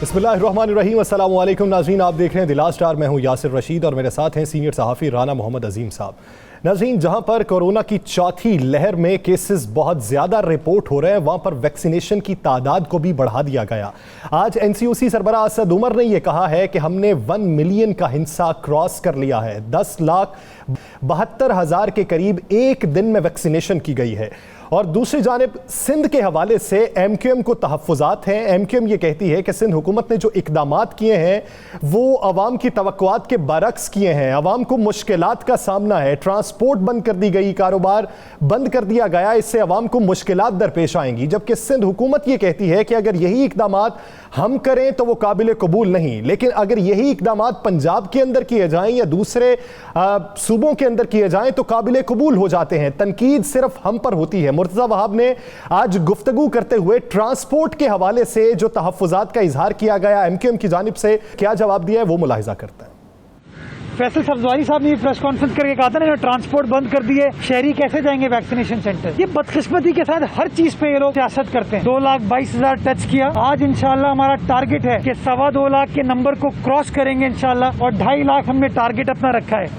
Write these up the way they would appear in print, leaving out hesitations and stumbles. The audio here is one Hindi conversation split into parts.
बिस्मिल्लाहिर्रहमानिर्रहीम। अस्सलाम वालेकुम नाज़रीन, आप देख रहे हैं द लास्ट आवर। मैं हूं यासिर रशीद और मेरे साथ हैं सीनियर सहाफ़ी राना मोहम्मद अजीम साहब। नाज़रीन, जहां पर कोरोना की चौथी लहर में केसेस बहुत ज़्यादा रिपोर्ट हो रहे हैं, वहां पर वैक्सीनेशन की तादाद को भी बढ़ा दिया गया। आज NCOC सरबराह असद उमर ने यह कहा है कि हमने 1 मिलियन का हिस्सा क्रॉस कर लिया है। 10,72,000 के करीब एक दिन में वैक्सीनेशन की गई है। और दूसरी जानिब सिंध के हवाले से MQM को तहफ़्फ़ुज़ात हैं। MQM ये कहती है कि सिंध हुकूमत ने जो इक़दामात किए हैं वो अवाम की तवक्कुआत के बरक्स किए हैं। अवाम को मुश्किलात का सामना है, ट्रांसपोर्ट बंद कर दी गई, कारोबार बंद कर दिया गया, इससे अवाम को मुश्किलात दरपेश आएंगी। जबकि सिंध हुकूमत ये कहती है कि अगर यही इक़दामात हम करें तो वो काबिल कबूल नहीं, लेकिन अगर यही इक़दामात पंजाब के अंदर किए जाएं या दूसरे सूबों के अंदर किए जाएं तो काबिल कबूल हो जाते हैं। तनकीद सिर्फ हम पर होती है। मुर्तज़ा वहाब ने आज गुफ्तगू करते हुए ट्रांसपोर्ट के हवाले से जो तहफ़्फ़ुज़ात का इजहार किया गया MQM की जानिब से, क्या जवाब दिया है वो मुलाहिजा करते हैं। फैसल सब्जवारी साहब ने प्रेस कॉन्फ्रेंस करके कहा था ना, ट्रांसपोर्ट बंद कर दिए, शहरी कैसे जाएंगे वैक्सीनेशन सेंटर। ये बदकिस्मती के साथ हर चीज पे ये लोग सियासत करते हैं। 2,22,000 टच किया। आज इंशाल्लाह हमारा टारगेट है कि 2.25 लाख के नंबर को क्रॉस करेंगे इंशाल्लाह, और 2.5 लाख हमने टारगेट अपना रखा है।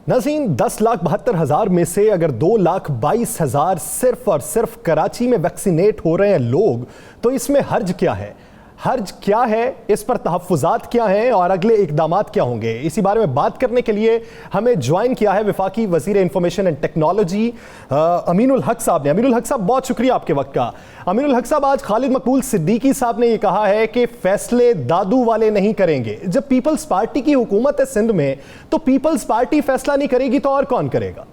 नाज़रीन, 10,72,000 में से अगर 2,22,000 सिर्फ और सिर्फ कराची में वैक्सीनेट हो रहे हैं लोग, तो इसमें हर्ज क्या है? हर्ज क्या है, इस पर तहफ़्फ़ुज़ात क्या हैं और अगले इक़दामात क्या होंगे? इसी बारे में बात करने के लिए हमें ज्वाइन किया है वफाकी वज़ीर इंफॉर्मेशन एंड टेक्नोलॉजी अमीनुल हक साहब ने। अमीनुल हक साहब, बहुत शुक्रिया आपके वक्त का। अमीनुल हक साहब, आज खालिद मकबूल सिद्दीकी साहब ने यह कहा है कि फैसले दादू वाले नहीं करेंगे। जब पीपल्स पार्टी की हुकूमत है सिंध में, तो पीपल्स पार्टी फैसला नहीं करेगी तो और कौन करेगा?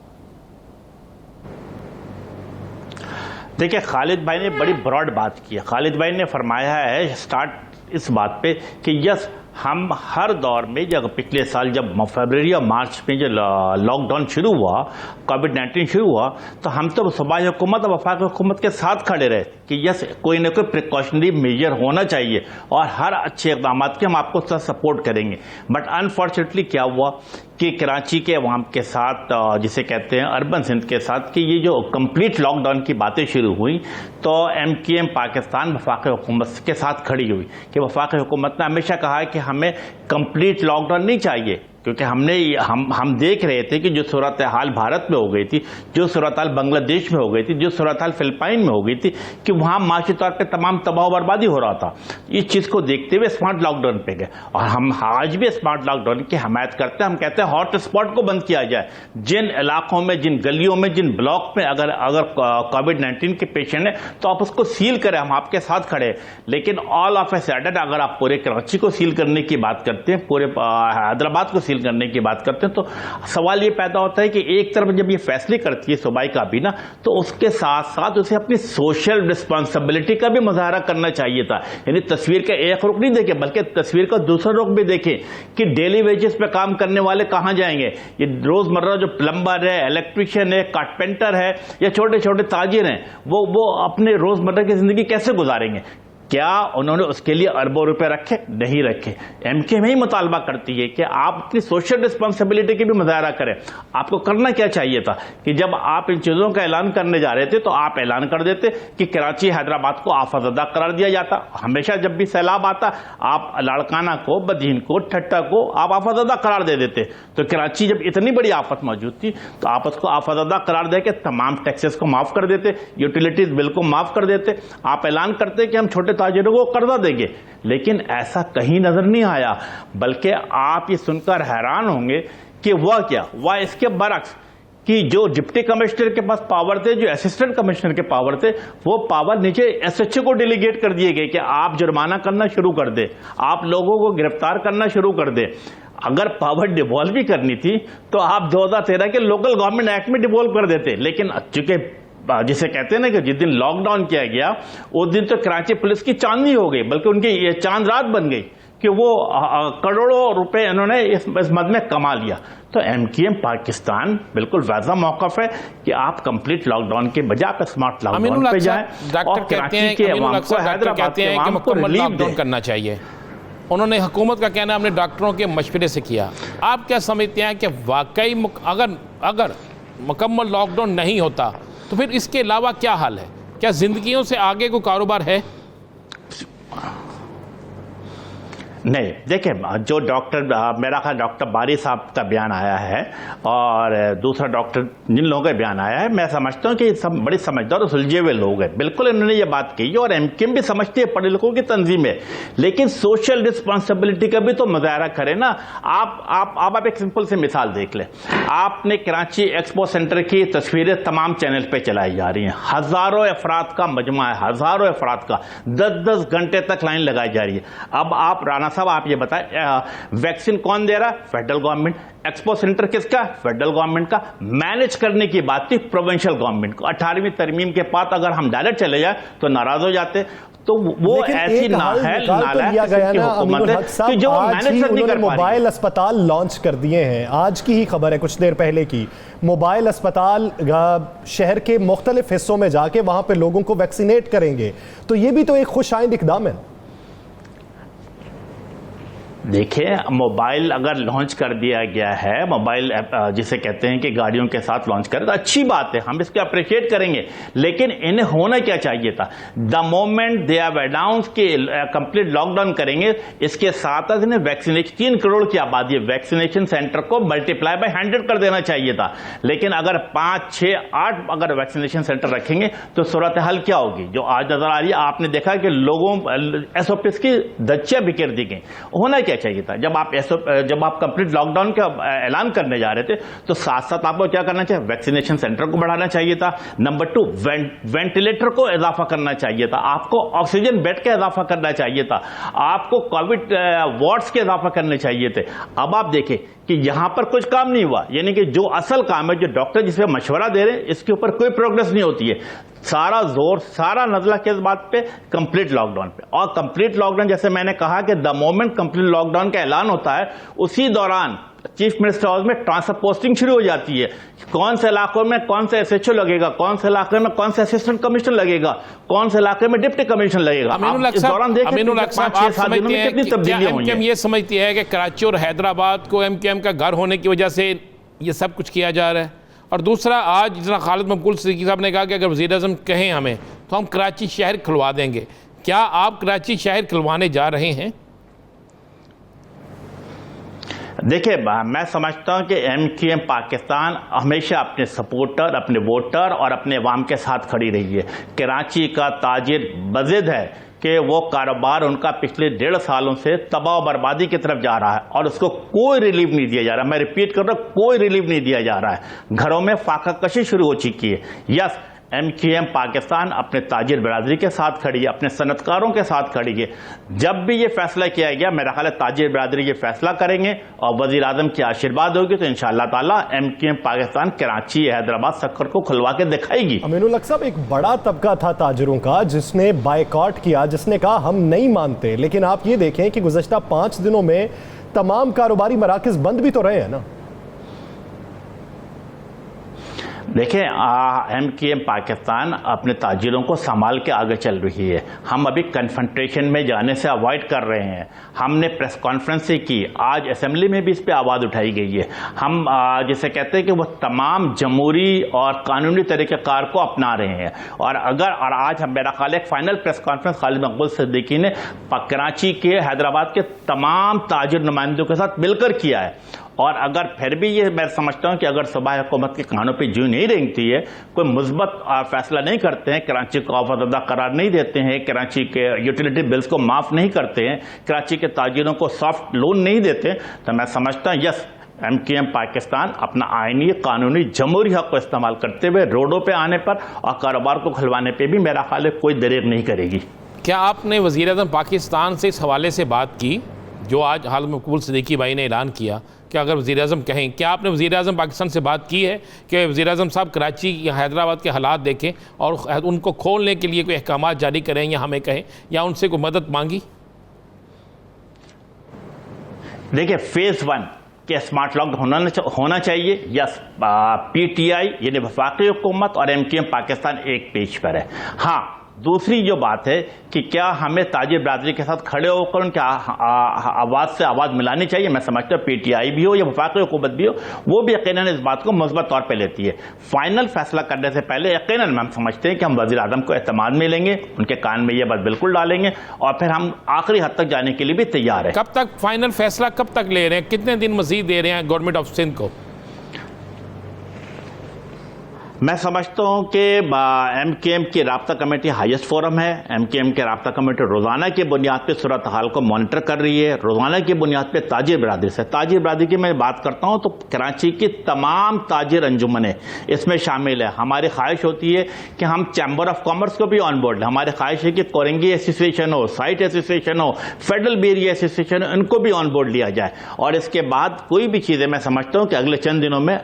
देखिए, खालिद भाई ने बड़ी ब्रॉड बात की है। खालिद भाई ने फरमाया है स्टार्ट इस बात पे कि यस, हम हर दौर में, जब पिछले साल जब फरवरी और मार्च में जो लॉकडाउन शुरू हुआ, कोविड-19 शुरू हुआ, तो हम तो सूबाई हुकूमत और वफाकी हुकूमत के साथ खड़े रहे कि यस, कोई ना कोई प्रिकॉशनरी मेजर होना चाहिए और हर अच्छे इक़दाम के हम आपको सपोर्ट करेंगे। बट अनफॉर्चुनेटली क्या हुआ कि कराची के अवाम के साथ, जिसे कहते हैं अर्बन सिंध के साथ, कि ये जो कंप्लीट लॉकडाउन की बातें शुरू हुई तो MQM पाकिस्तान वफाकी हुकूमत के साथ खड़ी हुई कि वफाकी हुकूमत ने हमेशा कहा है कि हमें कंप्लीट लॉकडाउन नहीं चाहिए, क्योंकि हम देख रहे थे कि जो सूरत हाल भारत में हो गई थी, जो सूरत हाल बांग्लादेश में हो गई थी, जो सूरत हाल फिलिपाइन में हो गई थी, कि वहाँ माशी तौर पर तमाम तबाह बर्बादी हो रहा था। इस चीज़ को देखते हुए स्मार्ट लॉकडाउन पे गए और हम आज भी स्मार्ट लॉकडाउन की हमायत करते हैं। हम कहते हैं हॉट स्पॉट को बंद किया जाए। जिन इलाकों में, जिन गलियों में, जिन ब्लॉक में अगर कोविड-19 के पेशेंट है तो आप उसको सील करें, हम आपके साथ खड़े। लेकिन ऑल ऑफ ए सडन अगर आप पूरे कराची को सील करने की बात करते हैं, पूरे हैदराबाद को सील करने की बात करते हैं, तो सवाल ये पैदा होता है कि एक तरफ जब ये फैसले करती है सूबाई काबीना, तो उसके साथ साथ उसे अपनी सोशल रिस्पॉन्सिबिलिटी का भी मुजाहरा करना चाहिए था। यानी तस्वीर का एक रुख नहीं देखे, बल्कि तस्वीर का दूसरा रुख भी देखें कि डेली वेजेस पे काम करने वाले कहां जाएंगे। ये रोजमर्रा जो प्लम्बर है, इलेक्ट्रिशियन है, कारपेंटर है या छोटे छोटे ताजिर हैं, वो अपने रोजमर्रा की जिंदगी कैसे गुजारेंगे? क्या उन्होंने उसके लिए अरबों रुपए रखे? नहीं रखे। MQM ही मुतालबा करती है कि आप अपनी सोशल रिस्पॉन्सिबिलिटी की भी मुजाहरा करें। आपको करना क्या चाहिए था कि जब आप इन चीज़ों का ऐलान करने जा रहे थे तो आप ऐलान कर देते कि कराची हैदराबाद को आफतज़दा करार दिया जाता। हमेशा जब भी सैलाब आता, आप लाड़काना को, बदीन को, ठट्टा को आप आफतज़दा करार दे देते। तो कराची जब इतनी बड़ी आफत मौजूद थी तो आप उसको आफतज़दा करार दे के तमाम टैक्सेस को माफ़ कर देते, यूटिलिटीज बिल को माफ़ कर देते। आप ऐलान करते कि हम छोटे ताजिरों को कर्जा देंगे, लेकिन ऐसा कहीं नजर नहीं आया। बल्कि आप ये सुनकर हैरान होंगे कि वह क्या हुआ, इसके बरक्स कि जो डिप्टी कमिश्नर के पास पावर थे, जो असिस्टेंट कमिश्नर के पावर थे, वो पावर नीचे SHO को डेलीगेट कर दिए गए कि आप जुर्माना करना शुरू कर दे, आप लोगों को गिरफ्तार करना शुरू कर दे। अगर पावर डिवॉल्व भी करनी थी तो आप 2013 के लोकल गवर्नमेंट एक्ट में डिवॉल्व कर देते। लेकिन चूंकि जिसे कहते हैं ना कि जिस दिन लॉकडाउन किया गया उस दिन तो कराची पुलिस की चांदनी हो गई, बल्कि उनकी ये चांद रात बन गई कि वो करोड़ों रुपए इन्होंने इस मद में कमा लिया। तो MQM पाकिस्तान बिल्कुल वाज़ा मौक़िफ़ है कि आप कंप्लीट लॉकडाउन के बजाय आप स्मार्ट लॉकडाउन पे जाएं। डॉक्टर कहते हैं कि मुकम्मल लॉकडाउन करना चाहिए। उन्होंने हुकूमत का कहना अपने डॉक्टरों के मशवरे से किया। आप क्या समझते हैं कि वाकई अगर मुकम्मल लॉकडाउन नहीं होता तो फिर इसके अलावा क्या हाल है? क्या जिंदगियों से आगे को कारोबार है? नहीं, देखिए, जो डॉक्टर, मेरा ख्याल डॉक्टर बारी साहब का बयान आया है और दूसरा डॉक्टर जिन लोगों का बयान आया है, मैं समझता हूँ कि सब बड़े समझदार और सुलझे हुए लोग हैं। बिल्कुल इन्होंने ये बात कही और एमक्यूएम भी समझती है पढ़े लिखों की तंजीम है, लेकिन सोशल रिस्पॉन्सिबिलिटी का भी तो मुजाहरा करें ना। आप एक सिंपल सी मिसाल देख लें। आपने कराची एक्सपो सेंटर की तस्वीरें तमाम चैनल पे चलाई जा रही हैं, हजारों अफराद का मजमा है, हजारों अफराद का 10-10 घंटे तक लाइन लगाई जा रही है। अब आप राणा साहब आप ये बताएं, वैक्सीन कौन दे रहा है? Federal government. एक्सपो सेंटर किसका? फेडरल गवर्नमेंट का। मैनेज करने की बात थी प्रोविंशियल गवर्नमेंट को। 18वीं तरमीम के बाद अगर हम डायरेक्ट चले जाए तो नाराज हो जाते। तो वो ऐसी नालायक हुकूमत है कि जो मैनेज नहीं कर पा रही। मोबाइल अस्पताल लॉन्च कर दिए हैं, आज की ही खबर है, कुछ देर पहले की। मोबाइल अस्पताल शहर के मुख्तलिफ हिस्सों में जाके वहां पे लोगों को वैक्सीनेट करेंगे, तो ये भी तो एक खुशाइंद इकदाम है। देखिए, मोबाइल अगर लॉन्च कर दिया गया है, मोबाइल ऐप जिसे कहते हैं कि गाड़ियों के साथ लॉन्च करें, तो अच्छी बात है, हम इसको अप्रिशिएट करेंगे। लेकिन इन्हें होना क्या चाहिए था? The moment they have announce के कंप्लीट लॉकडाउन करेंगे, इसके साथ साथ इन्हें वैक्सीनेशन, 3 करोड़ की आबादी है, वैक्सीनेशन सेंटर को मल्टीप्लाई बाय 100 कर देना चाहिए था। लेकिन अगर 5, 6, 8 अगर वैक्सीनेशन सेंटर रखेंगे तो सूरत हाल क्या होगी जो आज नजर आ रही है? आपने देखा कि लोगों एसओपीएस की धज्जियां बिखेर दी गई। होना क्या चाहिए था? जब आप कंप्लीट लॉकडाउन का ऐलान करने जा रहे थे तो साथ साथ आपको क्या करना चाहिए? वैक्सीनेशन सेंटर को बढ़ाना चाहिए था। नंबर 2, वेंटिलेटर को इजाफा करना चाहिए था, आपको ऑक्सीजन बेड का इजाफा करना चाहिए था, आपको कोविड वार्ड्स के इजाफा करने चाहिए थे। अब आप देखें कि यहां पर कुछ काम नहीं हुआ, यानी कि जो असल काम है, जो डॉक्टर जिस पे मशवरा दे रहे हैं, इसके ऊपर कोई प्रोग्रेस नहीं होती है। सारा जोर, सारा नजला किस बात पे? कंप्लीट लॉकडाउन पे। और कंप्लीट लॉकडाउन, जैसे मैंने कहा कि द मोमेंट कंप्लीट लॉकडाउन का ऐलान होता है, उसी दौरान चीफ मिनिस्टर हाउस में ट्रांसफर पोस्टिंग शुरू हो जाती है। कौन से इलाकों में कौन से एसएचओ लगेगा, कौन से इलाके में कौन से असिस्टेंट कमिश्नर लगेगा, कौन से इलाके में डिप्टी कमिश्नर लगेगा। इस दौरान एमक्यूएम ये समझती है कि कराची और हैदराबाद को एमक्यूएम का घर होने की वजह से ये सब कुछ किया जा रहा है? और दूसरा, आज जितना खालिद मकबूल सिद्दीकी साहब ने कहा कि अगर वज़ीर-ए-आज़म कहें हमें तो हम कराची शहर खुलवा देंगे, क्या आप कराची शहर खुलवाने जा रहे हैं? देखिए, मैं समझता हूं कि एमक्यूएम पाकिस्तान हमेशा अपने सपोर्टर, अपने वोटर और अपने अवाम के साथ खड़ी रही है। कराची का ताजिर बज़िद है कि वो कारोबार उनका पिछले 1.5 सालों से तबाह बर्बादी की तरफ जा रहा है और उसको कोई रिलीफ नहीं दिया जा रहा। मैं रिपीट कर रहा हूं, कोई रिलीफ नहीं दिया जा रहा है। घरों में फाका कशी शुरू हो चुकी है। यस, एमक्यूएम पाकिस्तान अपने ताजिर बिरादरी के साथ खड़ी है, अपने सनतकारों के साथ खड़ी है। जब भी ये फैसला किया गया, मेरा ख्याल है ताजिर बिरादरी ये फैसला करेंगे और वजीर आजम की आशीर्वाद होगी तो इंशाअल्लाह ताला एमक्यूएम पाकिस्तान कराची, हैदराबाद, सक्कर को खुलवा के दिखाएगी। अमीनुल हक साहब, एक बड़ा तबका था ताजिरों का जिसने बायकॉट किया, जिसने कहा हम नहीं मानते, लेकिन आप ये देखें कि गुज़श्ता 5 दिनों में तमाम कारोबारी मराकज बंद भी तो रहे हैं ना। देखिए, एमक्यूएम पाकिस्तान अपने ताजिरों को संभाल के आगे चल रही है। हम अभी कन्फ्रंटेशन में जाने से अवॉइड कर रहे हैं। हमने प्रेस कॉन्फ्रेंस की, आज असेंबली में भी इस पे आवाज़ उठाई गई है। हम जिसे कहते हैं कि वो तमाम जमहूरी और कानूनी तरीक़ेकार को अपना रहे हैं। और आज हम, मेरा ख्याल है, एक फाइनल प्रेस कॉन्फ्रेंस खालिद मकबूल सिद्दीकी ने कराची के, हैदराबाद के तमाम ताजिर नुमाइंदों के साथ मिलकर किया है। और अगर फिर भी ये मैं समझता हूं कि अगर सूबाई हुकूमत के कानों पे जू नहीं रेंगती है, कोई मुस्बत फैसला नहीं करते हैं, कराची को आफतज़दा करार नहीं देते हैं, कराची के यूटिलिटी बिल्स को माफ़ नहीं करते हैं, कराची के ताजिरों को सॉफ्ट लोन नहीं देते, तो मैं समझता हूँ यस, एमक्यूएम पाकिस्तान अपना आईनी, कानूनी, जमहूरी हक को इस्तेमाल करते हुए रोडों पर आने पर और कारोबार को खुलवाने पर भी मेरा ख्याल है कोई देर नहीं करेगी। क्या आपने वज़ीर-ए-आज़म पाकिस्तान से इस हवाले से बात की जो आज खालिद मकबूल सिद्दीकी भाई ने ऐलान किया कि अगर वज़ीर-ए-आज़म कहें, क्या आपने वज़ीर-ए-आज़म पाकिस्तान से बात की है कि वज़ीर-ए-आज़म साहब कराची या हैदराबाद के हालात देखें और उनको खोलने के लिए कोई अहकाम जारी करें या हमें कहें, या उनसे कोई मदद मांगी? देखिए, फेज़ 1 के स्मार्ट लॉकडाउन होना चाहिए। यस, पीटीआई यानी वफाकी हुकूमत और एमक्यूएम पाकिस्तान एक पेज पर है। हाँ, दूसरी जो बात है कि क्या हमें ताजिर बरादरी के साथ खड़े होकर उनके आवाज़ से आवाज़ मिलानी चाहिए। मैं समझता हूँ PTI भी हो या वफाकी हुकूमत भी हो, वो भी यकीनन इस बात को मुस्बत तौर पर लेती है। फाइनल फैसला करने से पहले यकीनन हम समझते हैं कि हम वज़ीर आज़म को एतमाद में लेंगे, उनके कान में ये बात बिल्कुल डालेंगे और फिर हम आखिरी हद तक जाने के लिए भी तैयार है। कब तक फाइनल फैसला कब तक ले रहे हैं, कितने दिन मजीद दे रहे हैं गवर्नमेंट ऑफ सिंध को? मैं समझता हूं कि MKM की राब्ता कमेटी हाईएस्ट फोरम है। MKM की राब्ता कमेटी रोजाना की बुनियाद पर सूरत हाल को मॉनिटर कर रही है, रोजाना की बुनियाद पर ताजिर बरादरी से। ताजिर बरादरी की मैं बात करता हूं तो कराची की तमाम ताजिर अंजुमनें इसमें शामिल है। हमारी ख्वाहिश होती है कि हम चैम्बर ऑफ कॉमर्स को भी ऑन बोर्ड लें। हमारी ख्वाहिश है कि कोरंगी एसोसिएशन हो, साइट एसोसिएशन हो, फेडरल बेरी एसोसिएशन हो, इनको भी ऑन बोर्ड लिया जाए और इसके बाद कोई भी चीज़ें मैं समझता हूं कि अगले चंद दिनों में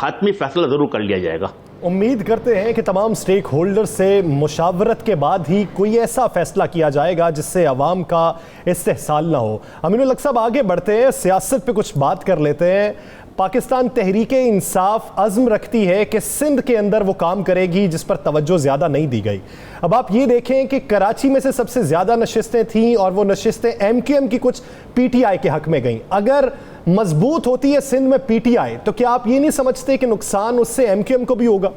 हतमी फैसला जरूर कर लिया जाएगा। उम्मीद करते हैं कि तमाम स्टेक होल्डर से मुशावरत के बाद ही कोई ऐसा फैसला किया जाएगा जिससे अवाम का इस्तेहसाल ना हो। अमीनुल हक साहब, आगे बढ़ते हैं, सियासत पे कुछ बात कर लेते हैं। पाकिस्तान तहरीके इंसाफ अज़्म रखती है कि सिंध के अंदर वो काम करेगी जिस पर तवज्जो ज़्यादा नहीं दी गई। अब आप ये देखें कि कराची में से सबसे ज़्यादा नशिस्तें थीं और वो नशिस्तें MKM की कुछ PTI के हक में गईं। अगर मजबूत होती है सिंध में PTI तो क्या आप ये नहीं समझते कि नुकसान उससे MKM को भी होगा?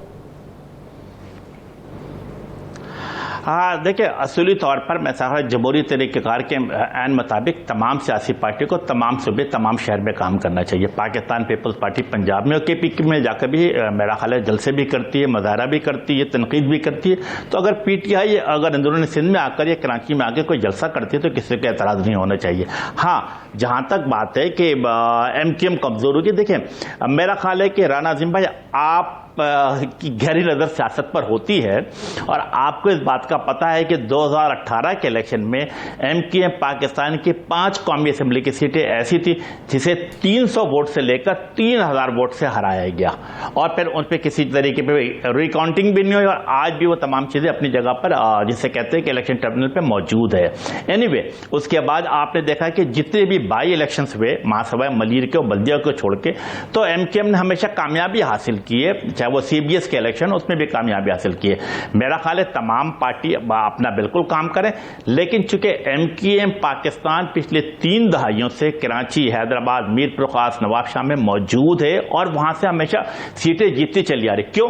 हाँ, देखिए, असूली तौर पर मैं समझता जमहूरी तरीक़ेकार के ऐन मुताबिक तमाम सियासी पार्टी को तमाम सूबे तमाम शहर में काम करना चाहिए। पाकिस्तान पीपल्स पार्टी पंजाब में और KPK में जाकर भी मेरा ख्याल है जलसे भी करती है, मुजाहरा भी करती है, तनकीद भी करती है। तो अगर PTI अगर अंदरूनी सिंध में आकर या कराची में आकर कोई जलसा करती है तो किसी को एतराज़ नहीं होना चाहिए। हाँ, जहाँ तक बात है कि MKM कमज़ोर होगी, देखें मेरा ख्याल है कि राना अज़ीम भाई आप की गहरी नज़र सियासत पर होती है और आपको इस बात का पता है कि 2018 के इलेक्शन में MKM पाकिस्तान की 5 कौमी असम्बली की सीटें ऐसी थी जिसे 300 वोट से लेकर 3000 वोट से हराया गया और फिर उन पर किसी तरीके पे रिकाउंटिंग भी नहीं हुई और आज भी वो तमाम चीज़ें अपनी जगह पर जिसे कहते हैं कि इलेक्शन ट्रिब्यूनल पर मौजूद है। एनीवे, उसके बाद आपने देखा कि जितने भी बाई इलेक्शंस हुए महासभा मलीर के और बल्दिया को छोड़ के, तो MKM ने हमेशा कामयाबी हासिल की है, चाहे वो CBS के इलेक्शन उसमें भी कामयाबी हासिल की है। मेरा ख्याल है तमाम पार्टी अपना बिल्कुल काम करें, लेकिन चूंकि MKM पाकिस्तान पिछले 3 दहाइयों से कराची, हैदराबाद, मीरपुर खास, नवाब शाह में मौजूद है और वहां से हमेशा सीटें जीतती चली आ रही। क्यों?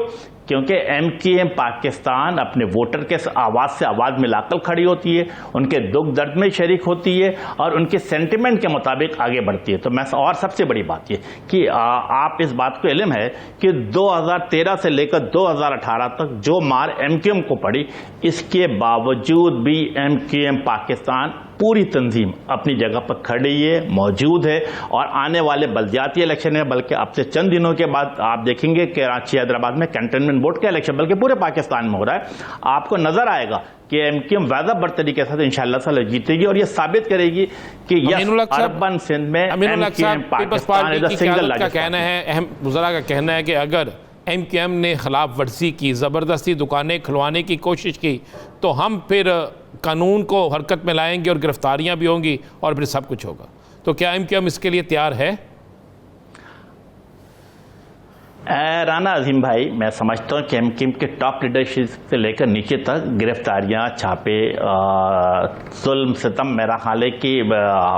क्योंकि MKM पाकिस्तान अपने वोटर के आवाज़ से आवाज़ मिलाकर खड़ी होती है, उनके दुख दर्द में शरीक होती है और उनके सेंटिमेंट के मुताबिक आगे बढ़ती है। तो मैं और सबसे बड़ी बात ये कि आप इस बात को इल्म है कि 2013 से लेकर 2018 तक जो मार MKM को पड़ी, इसके बावजूद भी MKM पाकिस्तान पूरी तंजीम अपनी जगह पर खड़ी है, मौजूद है और आने वाले बल्दियाती इलेक्शन है, बल्कि अब से चंद दिनों के बाद आप देखेंगे कि कराची, हैदराबाद में कैंटोनमेंट बोर्ड का इलेक्शन बल्कि पूरे पाकिस्तान में हो रहा है। आपको नजर आएगा कि MKM वाज़ह बर तरीके से इंशाअल्लाह जीतेगी और ये साबित करेगी कि अर्बन सिंध में MKM Pakistan is the single largest. कहना है, अहम वज़रा का कहना है कि अगर MKM ने खिलाफ वर्जी की, ज़बरदस्ती दुकानें खुलवाने की कोशिश की, तो हम फिर कानून को हरकत में लाएंगे और गिरफ्तारियां भी होंगी और फिर सब कुछ होगा। तो क्या MKM इसके लिए तैयार है? राना अजीम भाई, मैं समझता हूँ कि MKM के टॉप लीडरशिप से लेकर नीचे तक गिरफ्तारियां, छापे, जुल्म सितम मेरा ख्याल है कि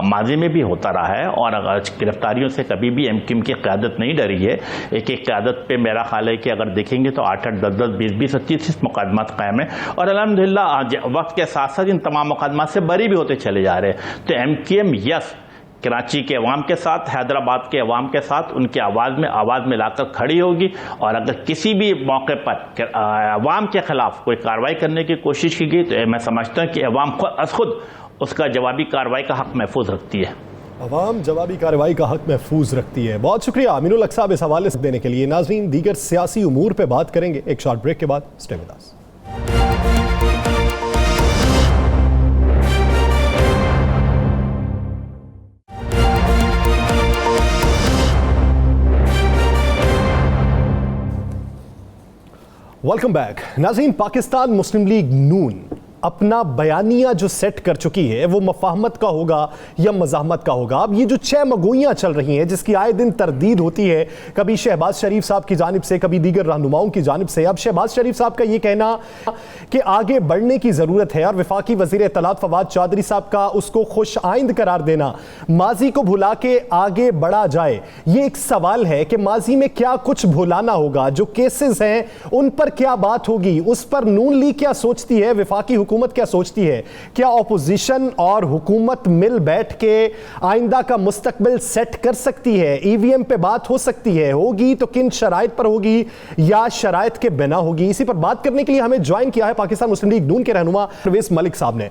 माजी में भी होता रहा है और गिरफ्तारियों से कभी भी MKM की क़यादत नहीं डरी है। एक क़यादत पे मेरा ख्याल है कि अगर देखेंगे तो 8-8, 10-10, 20-20, 30 मुकदमात कायम है और अल्हम्दुलिल्लाह वक्त के साथ साथ इन तमाम मुकदमात से बरी भी होते चले जा रहे हैं। तो MKM यस कराची के अवाम के साथ, हैदराबाद के अवाम के साथ उनकी आवाज़ में आवाज़ मिलाकर खड़ी होगी और अगर किसी भी मौके पर अवाम के खिलाफ कोई कार्रवाई करने की कोशिश की गई तो मैं समझता हूँ कि अवाम खुद उसका जवाबी कार्रवाई का हक महफूज रखती है। अवाम जवाबी कार्रवाई का हक महफूज रखती है। बहुत शुक्रिया अमीनुल हक साहब इस हवाले से देने के लिए। नाज़रीन, दीगर सियासी उमूर पर बात करेंगे एक शॉर्ट ब्रेक के बाद। Stay with us. Welcome back. नाज़रीन, पाकिस्तान मुस्लिम लीग नून अपना बयानिया जो सेट कर चुकी है वो मफाहमत का होगा या मज़ाहमत का होगा। अब ये जो 6 मगोइयाँ चल रही हैं जिसकी आए दिन तरदीद होती है, कभी शहबाज शरीफ साहब की जानिब से, कभी दीगर रहनुमाओं की जानिब से। अब शहबाज शरीफ साहब का ये कहना कि आगे बढ़ने की ज़रूरत है और वफाकी वज़ीर इत्तलात फवाद चौधरी साहब का उसको खुश आइंद करार देना, माजी को भुला के आगे बढ़ा जाए। ये एक सवाल है कि माजी में क्या कुछ भुलाना होगा, जो केसेस हैं उन पर क्या बात होगी, उस पर नून लीग क्या सोचती है, वफाकी हुकूमत क्या सोचती है, क्या ऑपोजिशन और हुकूमत मिल बैठ के आइंदा का मुस्तकबिल सेट कर सकती है, ईवीएम पे बात हो सकती है, होगी तो किन शराइत पर होगी या शराइत के बिना होगी। इसी पर बात करने के लिए हमें ज्वाइन किया है पाकिस्तान मुस्लिम लीग नून के रहनुमा परवेज मलिक साहब ने।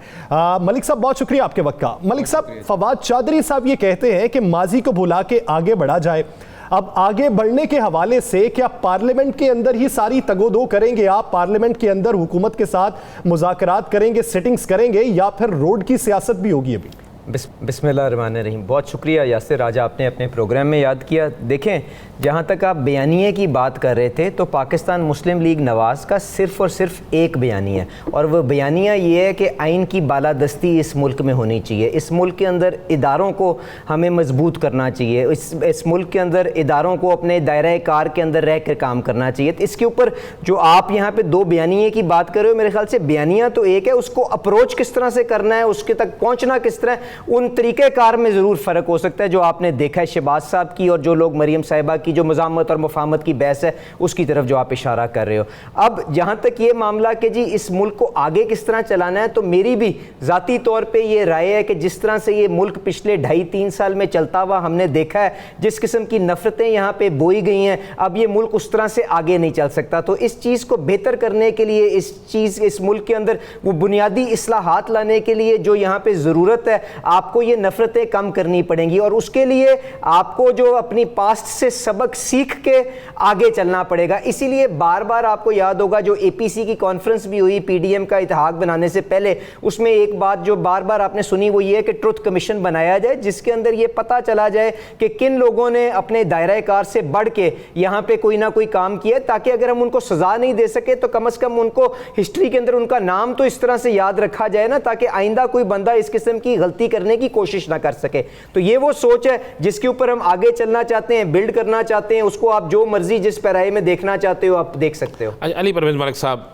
मलिक साहब बहुत शुक्रिया आपके वक्त का। मलिक साहब, फवाद चौधरी साहब ये कहते हैं कि माजी को भुला के आगे बढ़ा जाए। अब आगे बढ़ने के हवाले से क्या पार्लियामेंट के अंदर ही सारी तगोदो करेंगे आप, पार्लियामेंट के अंदर हुकूमत के साथ मुज़ाकरात करेंगे, सिटिंग्स करेंगे, या फिर रोड की सियासत भी होगी अभी? बिस्मिल्लाहिर्रहमानिर्रहीम। बहुत शुक्रिया यासिर राजा, आपने अपने प्रोग्राम में याद किया। देखें, जहाँ तक आप बयानिए की बात कर रहे थे तो पाकिस्तान मुस्लिम लीग नवाज़ का सिर्फ़ और सिर्फ एक बयानिया है, और वह बयानिया ये है कि आइन की बालादस्ती इस मुल्क में होनी चाहिए। इस मुल्क के अंदर इदारों को हमें मजबूत करना चाहिए। इस मुल्क के अंदर इदारों को अपने दायरा कार के अंदर रह कर काम करना चाहिए। तो इसके ऊपर जो आप यहाँ पे 2 बयानिए की बात कर रहे हो, मेरे ख्याल से बयानिया तो एक है, उसको अप्रोच किस तरह से करना है, उसके तक पहुँचना किस तरह, उन तरीक़ेकार में ज़रूर फ़र्क हो सकता है। जो आपने देखा है शहबाज साहब की और जो लोग मरीम साहिबा की जो मज़ामत और मुफाहमत की बहस है उसकी तरफ जो आप इशारा कर रहे हो। अब जहाँ तक ये मामला कि जी इस मुल्क को आगे किस तरह चलाना है, तो मेरी भी ज़ाती तौर पे ये राय है कि जिस तरह से ये मुल्क पिछले 2.5-3 साल में चलता हुआ हमने देखा है, जिस किस्म की नफ़रतें यहाँ पे बोई गई हैं, अब ये मुल्क उस तरह से आगे नहीं चल सकता। तो इस चीज़ को बेहतर करने के लिए, इस मुल्क के अंदर वो बुनियादी इस्लाहात लाने के लिए जो यहाँ पे ज़रूरत है, आपको ये नफ़रतें कम करनी पड़ेंगी और उसके लिए आपको जो अपनी पास्ट से सबक सीख के आगे चलना पड़ेगा। इसीलिए बार बार आपको याद होगा जो एपीसी की कॉन्फ्रेंस भी हुई पीडीएम का इत्तेहाद बनाने से पहले, उसमें एक बात जो बार बार आपने सुनी वो ये है कि ट्रुथ कमीशन बनाया जाए, जिसके अंदर ये पता चला जाए कि किन लोगों ने अपने दायरा कार से बढ़ के यहाँ पे कोई ना कोई काम किया, ताकि अगर हम उनको सजा नहीं दे सके तो कम से कम उनको हिस्ट्री के अंदर उनका नाम तो इस तरह से याद रखा जाए ना, ताकि आइंदा कोई बंदा इस किस्म की गलती करने की कोशिश ना कर सके। तो ये वो सोच है जिसके ऊपर हम आगे चलना चाहते हैं, बिल्ड करना चाहते हैं। उसको आप जो मर्जी जिस पैराए में देखना चाहते हो आप देख सकते हो। अली परवेज मलिक साहब,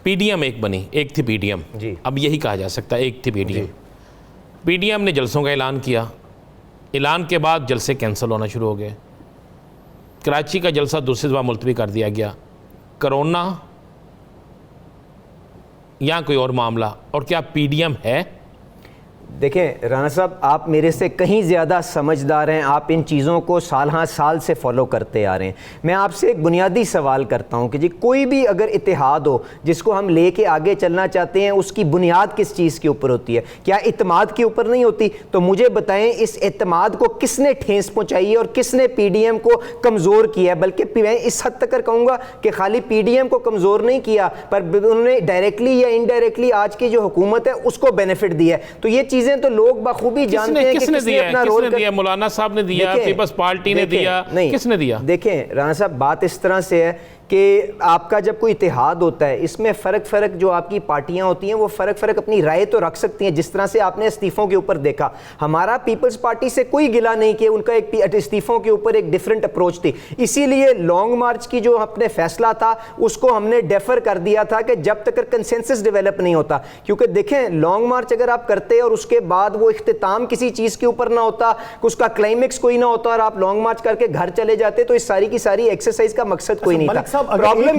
पीडीएम एक बनी, एक थी पीडीएम जी, अब यही कहा जा सकता है एक थी पीडीएम। पीडीएम ने जलसों का ऐलान किया, ऐलान के बाद जलसे कैंसिल होना शुरू हो गए। कराची का जलसा दूसरी दफा मुलतवी कर दिया गया, कोरोना या कोई और मामला, और क्या पीडीएम है? देखें राना साहब, आप मेरे से कहीं ज़्यादा समझदार हैं, आप इन चीज़ों को साल हाँ साल से फॉलो करते आ रहे हैं। मैं आपसे एक बुनियादी सवाल करता हूं कि जी कोई भी अगर इत्तेहाद हो जिसको हम लेके आगे चलना चाहते हैं, उसकी बुनियाद किस चीज़ के ऊपर होती है? क्या इत्तेमाद के ऊपर नहीं होती? तो मुझे बताएं इस इत्तेमाद को किसने ठेस पहुँचाई है और किसने पीडीएम को कमज़ोर किया है? बल्कि मैं इस हद तक कहूँगा कि खाली पीडीएम को कमज़ोर नहीं किया, पर उन्होंने डायरेक्टली या इनडायरेक्टली आज की जो हुकूमत है उसको बेनिफिट दिया है। तो ये चीज़ें तो लोग बखूबी जानते हैं कि किसने अपना रोल दिया। मौलाना साहब ने दिया, पीपल्स पार्टी ने दिया, किसने दिया? देखें राना साहब, बात इस तरह से है कि आपका जब कोई इत्तेहाद होता है, इसमें फ़र्क जो आपकी पार्टियां होती हैं वो फ़र्क अपनी राय तो रख सकती हैं। जिस तरह से आपने इस्तीफ़ों के ऊपर देखा, हमारा पीपल्स पार्टी से कोई गिला नहीं कि उनका एक इस्तीफ़ों के ऊपर एक डिफरेंट अप्रोच थी। इसीलिए लॉन्ग मार्च की जो अपने फैसला था उसको हमने डेफर कर दिया था कि जब तक कंसेंसस डेवलप नहीं होता। क्योंकि देखें, लॉन्ग मार्च अगर आप करते और उसके बाद वो इख्तिताम किसी चीज़ के ऊपर ना होता, उसका क्लाइमेक्स कोई ना होता और आप लॉन्ग मार्च करके घर चले जाते, तो इस सारी की सारी एक्सरसाइज का मकसद कोई नहीं था। प्रॉब्लम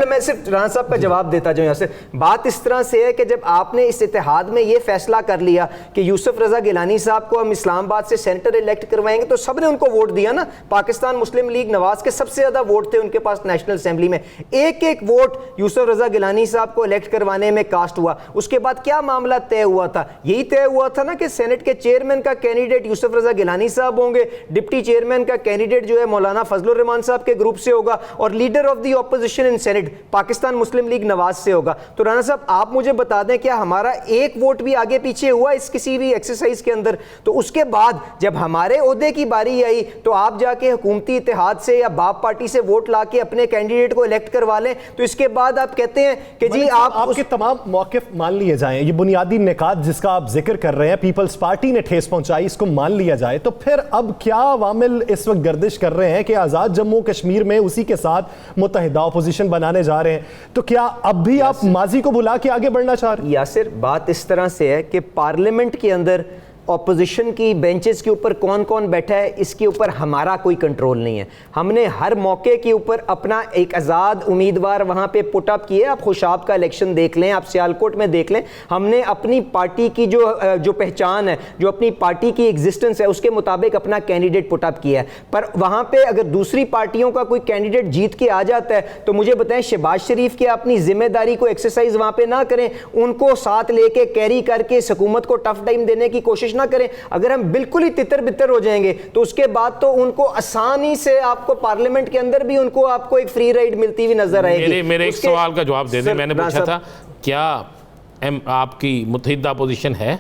मैं सिर्फ राना साहब का जवाब देता जाऊं। यहाँ से बात इस तरह से है कि जब आपने इस इत्तेहाद में ये फैसला कर लिया कि यूसुफ रजा गिलानी साहब को हम इस्लामाबाद से सेनेटर इलेक्ट करवाएंगे, तो सबने उनको वोट दिया ना। पाकिस्तान मुस्लिम लीग नवाज के सबसे ज्यादा वोट थे उनके पास नेशनल असेंबली में। एक एक वोट यूसुफ रजा गिलानी साहब को इलेक्ट करवाने में कास्ट हुआ। उसके बाद क्या मामला तय हुआ था? यही तय हुआ था ना कि सेनेट के चेयरमैन का कैंडिडेट यूसुफ रजा गिलानी साहब होंगे, डिप्टी चेयरमैन का कैंडिडेट जो है मौलाना फजलुर रहमान साहब के ग्रुप से होगा और leader of the opposition in senate Pakistan Muslim league Nawaz से होगा। तो राना साहब आप मुझे बता दें, क्या हमारा एक वोट भी आगे पीछे हुआ इस किसी भी एक्सरसाइज के अंदर? तो उसके बाद जब हमारे ओहदे की बारी आई तो आप जाके हुकूमती इत्तेहाद से या बाप पार्टी से वोट ला के अपने कैंडिडेट को इलेक्ट करवा लें, तो इसके बाद आप कहते हैं कि जी आपके तमाम मौक़िफ़ मान लिए जाएं, ये बुनियादी निकात जिसका आप जिक्र कर रहे हैं, पीपल्स पार्टी ने ठेस पहुंचाई, इसको मान लिया जाए, तो फिर अब क्या अवामिल इस वक्त गर्दिश कर रहे हैं कि आज़ाद जम्मू कश्मीर में उसी के साथ मुत्तहिदा अपोजिशन बनाने जा रहे हैं? तो क्या अब भी आप माजी को बुला के आगे बढ़ना चाह रहे हैं? यासिर, बात इस तरह से है कि पार्लियामेंट के अंदर ऑपोजिशन की बेंचेस के ऊपर कौन कौन बैठा है इसके ऊपर हमारा कोई कंट्रोल नहीं है। हमने हर मौके के ऊपर अपना एक आज़ाद उम्मीदवार वहाँ पे पुट अप किए। आप खुशाब का इलेक्शन देख लें, आप सियालकोट में देख लें, हमने अपनी पार्टी की जो पहचान है, जो अपनी पार्टी की एग्जिस्टेंस है, उसके मुताबिक अपना कैंडिडेट पुट अप किया है। पर वहाँ पर अगर दूसरी पार्टियों का कोई कैंडिडेट जीत के आ जाता है तो मुझे बताएं, शहबाज शरीफ की अपनी जिम्मेदारी को एक्सरसाइज वहाँ पर ना करें, उनको साथ लेके कैरी करके हुकूमत को टफ टाइम देने की कोशिश ना करें। अगर हम बिल्कुल ही तितर बितर हो जाएंगे तो उसके बाद तो उनको आसानी से आपको पार्लियामेंट के अंदर भी उनको आपको एक फ्री राइड मिलती हुई नजर आएगी। मेरे एक सवाल का जवाब दे दें। मैंने पूछा था क्या आपकी मुत्तहिदा पोजीशन है?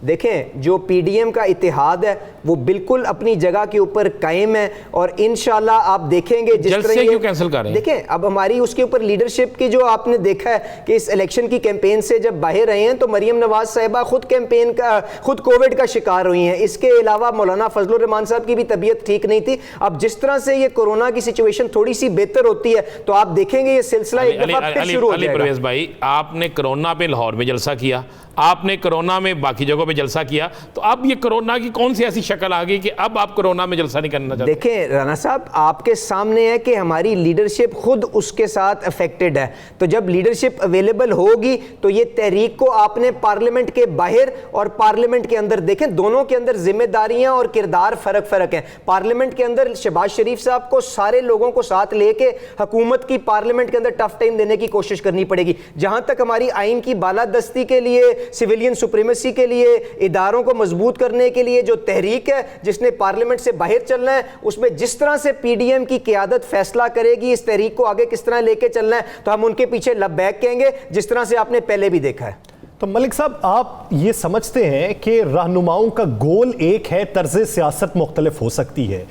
देखें, जो पीडीएम का इत्तेहाद है वो बिल्कुल अपनी जगह के ऊपर कायम है और इंशाल्लाह आप देखेंगे जिस तरह से क्यों कैंसिल कर रहे हैं? देखें, अब हमारी उसके ऊपर लीडरशिप की जो आपने देखा है कि इस इलेक्शन की कैंपेन से जब बाहर रहे हैं तो मरियम नवाज साहिबा खुद कोविड का शिकार हुई हैं। इसके अलावा मौलाना फजलुर रहमान साहब की भी तबीयत ठीक नहीं थी। अब जिस तरह से ये कोरोना की सिचुएशन थोड़ी सी बेहतर होती है तो आप देखेंगे ये सिलसिला एक दफा फिर शुरू हो जाएगा। परवेज भाई, आपने कोरोना पे लाहौर में जलसा किया, आपने कोरोना में बाकी जगहों पे जलसा किया, तो अब ये कोरोना की कौन सी ऐसी शक्ल आ गई कि अब आप कोरोना में जलसा नहीं करना चाहते? देखें राना साहब, आपके सामने है कि हमारी लीडरशिप खुद उसके साथ अफेक्टेड है। तो जब लीडरशिप अवेलेबल होगी तो ये तहरीक को आपने पार्लियामेंट के बाहर और पार्लियामेंट के अंदर देखें, दोनों के अंदर जिम्मेदारियां और किरदार फर्क है। पार्लियामेंट के अंदर शहबाज शरीफ साहब को सारे लोगों को साथ लेके हुकूमत की पार्लियामेंट के अंदर टफ टाइम देने की कोशिश करनी पड़ेगी। जहां तक हमारी आइन की बालादस्ती के लिए, सिविलियन सुप्रीमेसी के लिए, इदारों को मजबूत करने के लिए जो तहरीक है जिसने पार्लियामेंट से बाहर चलना है, उसमें जिस तरह से पीडीएम की क़यादत फैसला करेगी इस तहरीक को आगे किस तरह लेके चलना है, तो हम उनके पीछे लबैक कहेंगे, जिस तरह से आपने पहले भी देखा है। तो मलिक साहब, आप ये समझते हैं कि रहनुमाओं का गोल एक है, तर्ज सियासत मुख्तलिफ हो सकती है,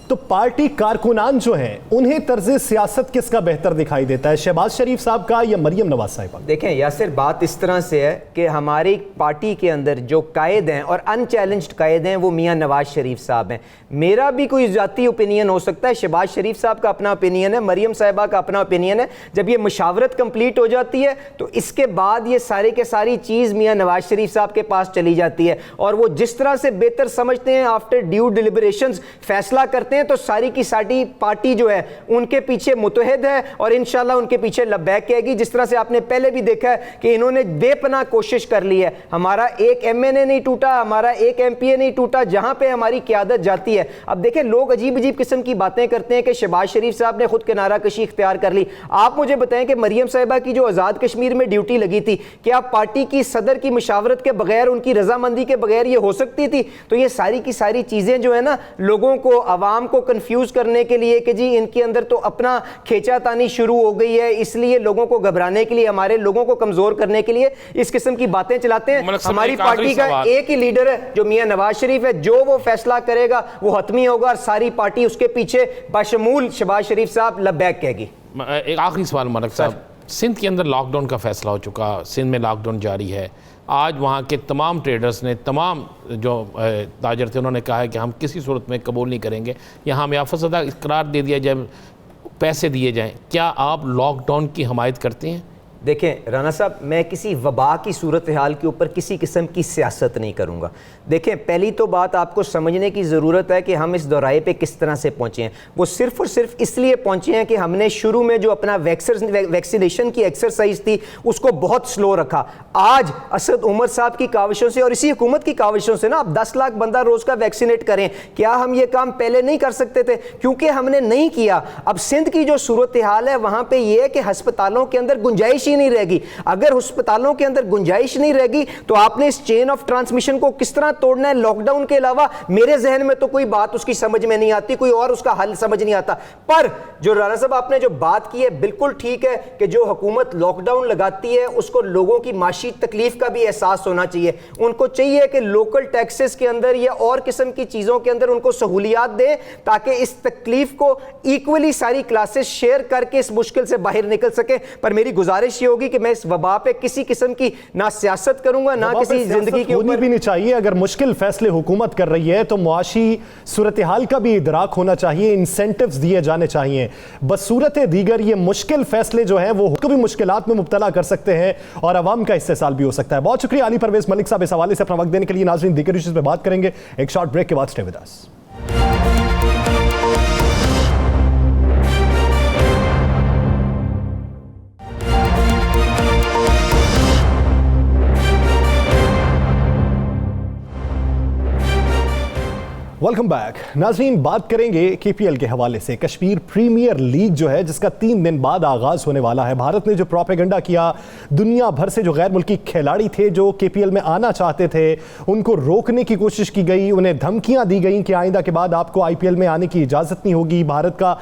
तो पार्टी कारकुनान जो हैं उन्हें तर्ज सियासत किसका बेहतर दिखाई देता है, शहबाज शरीफ साहब का या मरियम नवाज साहिबा? देखें यासिर, बात इस तरह से है कि हमारी पार्टी के अंदर जो कायद हैं और अनचैलेंज्ड कायद हैं वो मियां नवाज शरीफ साहब हैं। मेरा भी कोई ज़ाती ओपिनियन हो सकता है, शहबाज शरीफ साहब का अपना ओपिनियन है, मरियम साहिबा का अपना ओपिनियन है। जब ये मुशावरत कंप्लीट हो जाती है तो इसके बाद ये सारे के सारी चीज़ मियां नवाज शरीफ साहब के पास चली जाती है और वो जिस तरह से बेहतर समझते हैं, आफ्टर ड्यू डिलिबरेशंस फैसला करते हैं, तो सारी की सारी पार्टी जो है उनके पीछे मुतहद है और इंशाल्लाह उनके पीछे लबैक कहेगी। जिस तरह से आपने पहले भी देखा है कि इन्होंने बेपनाह कोशिश कर ली है, हमारा एक एमएनए नहीं टूटा, हमारा एक एमपीए नहीं टूटा, जहां पे हमारी क़यादत जाती है। अब देखें, लोग अजीब अजीब किस्म की बातें करते हैं कि शहबाज शरीफ साहब ने खुद किनारा कशी इख्तियार कर ली। आप मुझे बताएं कि मरियम साहिबा की जो आज़ाद कश्मीर में ड्यूटी लगी थी, क्या पार्टी की सदर की मुशावरत के बगैर, उनकी रजामंदी के बगैर ये हो सकती थी? तो ये सारी की सारी चीज़ें जो है ना, लोगों को, आवाम को कंफ्यूज करने के लिए कि जी इनके अंदर तो अपना खींचातानी शुरू हो गई है, इसलिए लोगों को घबराने के लिए, हमारे लोगों को कमजोर करने के लिए इस किस्म की बातें चलाते हैं। हमारी पार्टी का एक ही लीडर है जो मियां नवाज शरीफ है, जो वो फैसला करेगा वो हतमी होगा और सारी पार्टी उसके पीछे बशमूल शहबाज शरीफ साहब लबैक कहेगी। एक आखिरी सवाल मलिक साहब, सिंध के अंदर लॉकडाउन का फैसला हो चुका, सिंध में लॉकडाउन जारी है, आज वहाँ के तमाम ट्रेडर्स ने, तमाम जो ताजर थे, उन्होंने कहा है कि हम किसी सूरत में कबूल नहीं करेंगे, यहाँ हमें आफतज़दा इकरार दे दिया जाए, पैसे दिए जाएं। क्या आप लॉकडाउन की हमायत करते हैं? देखें राना साहब, मैं किसी वबा की सूरत हाल के ऊपर किसी किस्म की सियासत नहीं करूँगा। देखें, पहली तो बात आपको समझने की ज़रूरत है कि हम इस दौराए पे किस तरह से पहुँचे हैं। वो सिर्फ़ और सिर्फ इसलिए पहुँचे हैं कि हमने शुरू में जो अपना वैक्सीनेशन की एक्सरसाइज थी उसको बहुत स्लो रखा। आज असद उमर साहब की काविशों से और इसी हुकूमत की काविशों से ना, अब 10 लाख बंदा रोज़ का वैक्सीनेट करें, क्या हम ये काम पहले नहीं कर सकते थे? क्योंकि हमने नहीं किया। अब सिंध की जो सूरत हाल है वहाँ पर यह है कि हस्पतालों के अंदर गुंजाइश ही नहीं रहेगी, अगर अस्पतालों के अंदर गुंजाइश नहीं रहेगी, तो आपने इस चेन ऑफ ट्रांसमिशन को किस तरह तोड़ना है? लॉकडाउन के अलावा मेरे जहन में तो कोई बात उसकी समझ में नहीं आती, कोई और उसका हल समझ नहीं आता। पर जो राणा साहब आपने जो बात की है बिल्कुल ठीक है कि जो हुकूमत लॉकडाउन लगाती है उसको लोगों की माशी तकलीफ का भी एहसास होना चाहिए। उनको चाहिए कि लोकल टैक्सेस के अंदर या और किस्म की चीजों के अंदर उनको सहूलियात दें, ताकि इस तकलीफ को इक्वली सारी क्लासेस शेयर करके इस मुश्किल से बाहर निकल सके। पर मेरी गुजारिश ये होगी कि मैं इस वबा पे किसी किस्म की ना सियासत करूंगा ना किसी जिंदगी की होनी भी नहीं चाहिए। अगर मुश्किल फैसले हुकूमत कर रही है तो मुआशी सूरत हाल का भी इदराक होना चाहिए, इंसेंटिव्स दिए जाने चाहिए। बस सूरत दीगर ये मुश्किल फैसले जो हैं वो भी मुश्किलात में मुब्तला कर सकते हैं और अवाम का इस्तेसाल भी हो सकता है। बहुत शुक्रिया अली परवेज मलिक साहब इस हवाले से अपना वक्त देने के लिए। नाज़रीन, दीगर इश्यूज़ पे बात करेंगे एक शॉर्ट ब्रेक के बाद। Stay with us. Welcome back. नाज़रीन, बात करेंगे केपीएल के हवाले से। कश्मीर प्रीमियर लीग जो है जिसका 3 दिन बाद आगाज़ होने वाला है, भारत ने जो प्रोपेगेंडा किया, दुनिया भर से जो गैर मुल्की खिलाड़ी थे जो केपीएल में आना चाहते थे उनको रोकने की कोशिश की गई, उन्हें धमकियां दी गई कि आइंदा के बाद आपको आईपीएल में आने की इजाज़त नहीं होगी, भारत का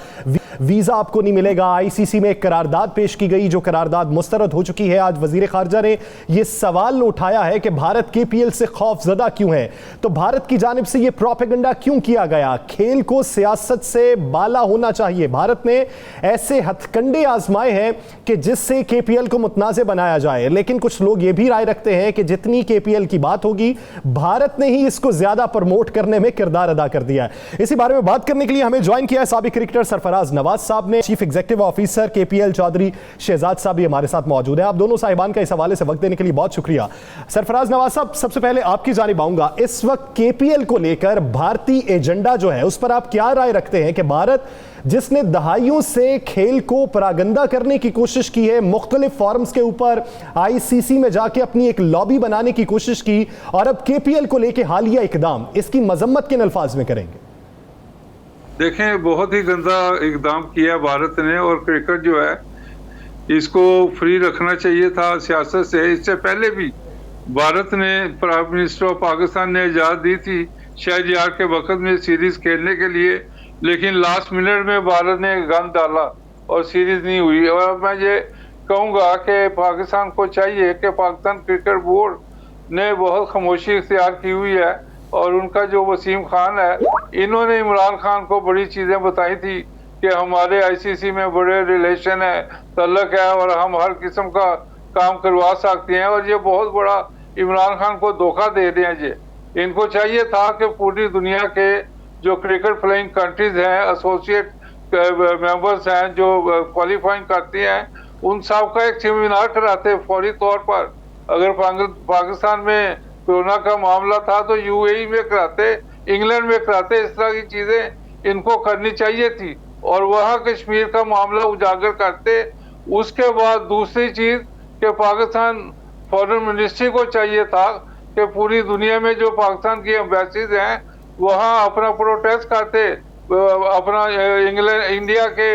वीज़ा आपको नहीं मिलेगा। आईसीसी में एक करारदाद पेश की गई जो करारदाद मुस्तरद हो चुकी है। आज वज़ीर ख़ारजा ने यह सवाल उठाया है कि भारत केपीएल से खौफजदा क्यों है। तो भारत की जानिब से यह प्रोपेगेंडा क्यों किया गया? खेल को सियासत से बाला होना चाहिए। भारत ने ऐसे हथकंडे आजमाए हैं कि जिससे केपीएल को मुतनाज़ बनाया जाए, लेकिन कुछ लोग ये भी राय रखते हैं कि जितनी केपीएल की बात होगी भारत ने ही इसको ज्यादा प्रमोट करने में किरदार अदा कर दिया है। इसी बारे में बात करने के लिए हमें ज्वाइन किया है साबिक क्रिकेटर सरफराज नवाज साहब ने। Chief executive officer KPL Chaudhry Shahzad साहब भी हमारे साथ मौजूद है। आप दोनों साहिबान का इस हवाले से वक्त देने के लिए बहुत शुक्रिया। सरफराज नवाज साहब, सबसे पहले आपकी जानिब आऊंगा। इस वक्त केपीएल को लेकर भारतीय एजेंडा जो है उस पर आप क्या राय रखते हैं कि भारत जिसने दहाइयों से खेल को परागंदा करने की कोशिश की है, मुख्तलिफ फॉरम्स के ऊपर आईसीसी में जाके अपनी एक लॉबी बनाने की कोशिश की, और अब केपीएल को लेकर हालिया इकदाम, इसकी मजम्मत किन अल्फाज में करेंगे? देखें, बहुत ही गंदा इकदाम किया भारत ने, और क्रिकेट जो है इसको फ्री रखना चाहिए था सियासत से। इससे पहले भी भारत ने, प्राइम मिनिस्टर ऑफ पाकिस्तान ने इजाज़त दी थी शाहजहां के वक्त में सीरीज खेलने के लिए, लेकिन लास्ट मिनट में भारत ने गंद डाला और सीरीज नहीं हुई। और मैं ये कहूँगा कि पाकिस्तान को चाहिए कि पाकिस्तान क्रिकेट बोर्ड ने बहुत खामोशी इख्तियार की हुई है, और उनका जो वसीम खान है, इन्होंने इमरान खान को बड़ी चीज़ें बताई थी कि हमारे आईसीसी में बड़े रिलेशन है, तल्लक है, और हम हर किस्म का काम करवा सकते हैं, और ये बहुत बड़ा इमरान खान को धोखा दे रहे हैं। ये इनको चाहिए था कि पूरी दुनिया के जो क्रिकेट प्लेइंग कंट्रीज हैं, एसोसिएट मेंबर्स हैं जो क्वालिफाइंग करती हैं, उन सब का एक सेमिनार कराते फौरी तौर पर। अगर पाकिस्तान में कोरोना का मामला था तो यूएई में कराते, इंग्लैंड में कराते। इस तरह की चीजें इनको करनी चाहिए थी, और वहाँ कश्मीर का मामला उजागर करते। उसके बाद दूसरी चीज कि पाकिस्तान फॉरेन मिनिस्ट्री को चाहिए था कि पूरी दुनिया में जो पाकिस्तान की एम्बेसीज हैं वहाँ अपना प्रोटेस्ट करते, अपना इंडिया के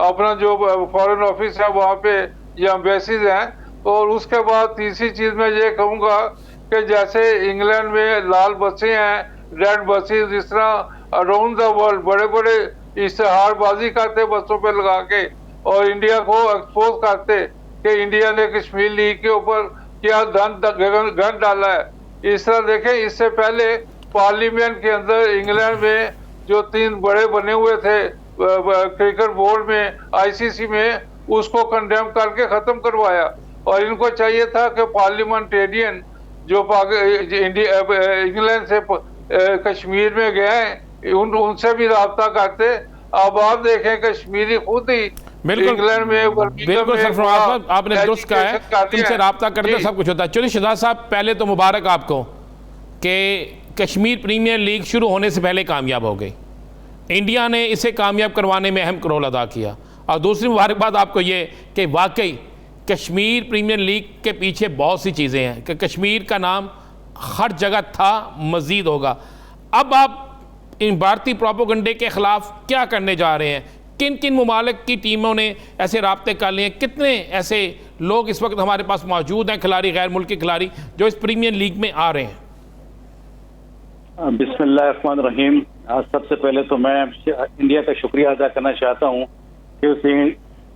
अपना जो फॉरेन ऑफिस है वहाँ पे ये एम्बेसीज हैं। और उसके बाद तीसरी चीज़ मैं ये कहूँगा कि जैसे इंग्लैंड में लाल बसें हैं, रेड बसें, जिस तरह अराउंड द वर्ल्ड बड़े बड़े इश्तहारबाजी करते बसों पे लगा के, और इंडिया को एक्सपोज करते कि इंडिया ने कश्मीर लीग के ऊपर क्या गन डाला है। इस तरह देखें, इससे पहले पार्लियामेंट के अंदर इंग्लैंड में जो 3 बड़े बने हुए थे क्रिकेट बोर्ड में, आईसीसी में, उसको कंडेम करके ख़त्म करवाया। और इनको चाहिए था कि पार्लियामेंटेरियन जो इंग्लैंड से कश्मीर में गए हैं उनसे भी रब्ता करते। अब आप देखें कश्मीरी खुद ही इंग्लैंड में, बिल्कुल सरफराज साहब आपने दुरुस्त कहा है, तुमसे रब्ता करते सब कुछ होता है। चलिए शहजाद साहब, पहले तो मुबारक आपको कि कश्मीर प्रीमियर लीग शुरू होने से पहले कामयाब हो गई। इंडिया ने इसे कामयाब करवाने में अहम रोल अदा किया। और दूसरी मुबारकबाद आपको ये कि वाकई कश्मीर प्रीमियर लीग के पीछे बहुत सी चीज़ें हैं कि कश्मीर का नाम हर जगह था, मज़ीद होगा। अब आप इन भारतीय प्रोपेगेंडे के ख़िलाफ़ क्या करने जा रहे हैं? किन किन ममालिक की टीमों ने ऐसे राब्ते कर लिए, कितने ऐसे लोग इस वक्त हमारे पास मौजूद हैं, खिलाड़ी, गैर मुल्की खिलाड़ी जो इस प्रीमियर लीग में आ रहे हैं? बिस्मिल्लाहिर्रहमानिर्रहीम। सबसे पहले तो मैं इंडिया का शुक्रिया अदा करना चाहता हूँ कि उसने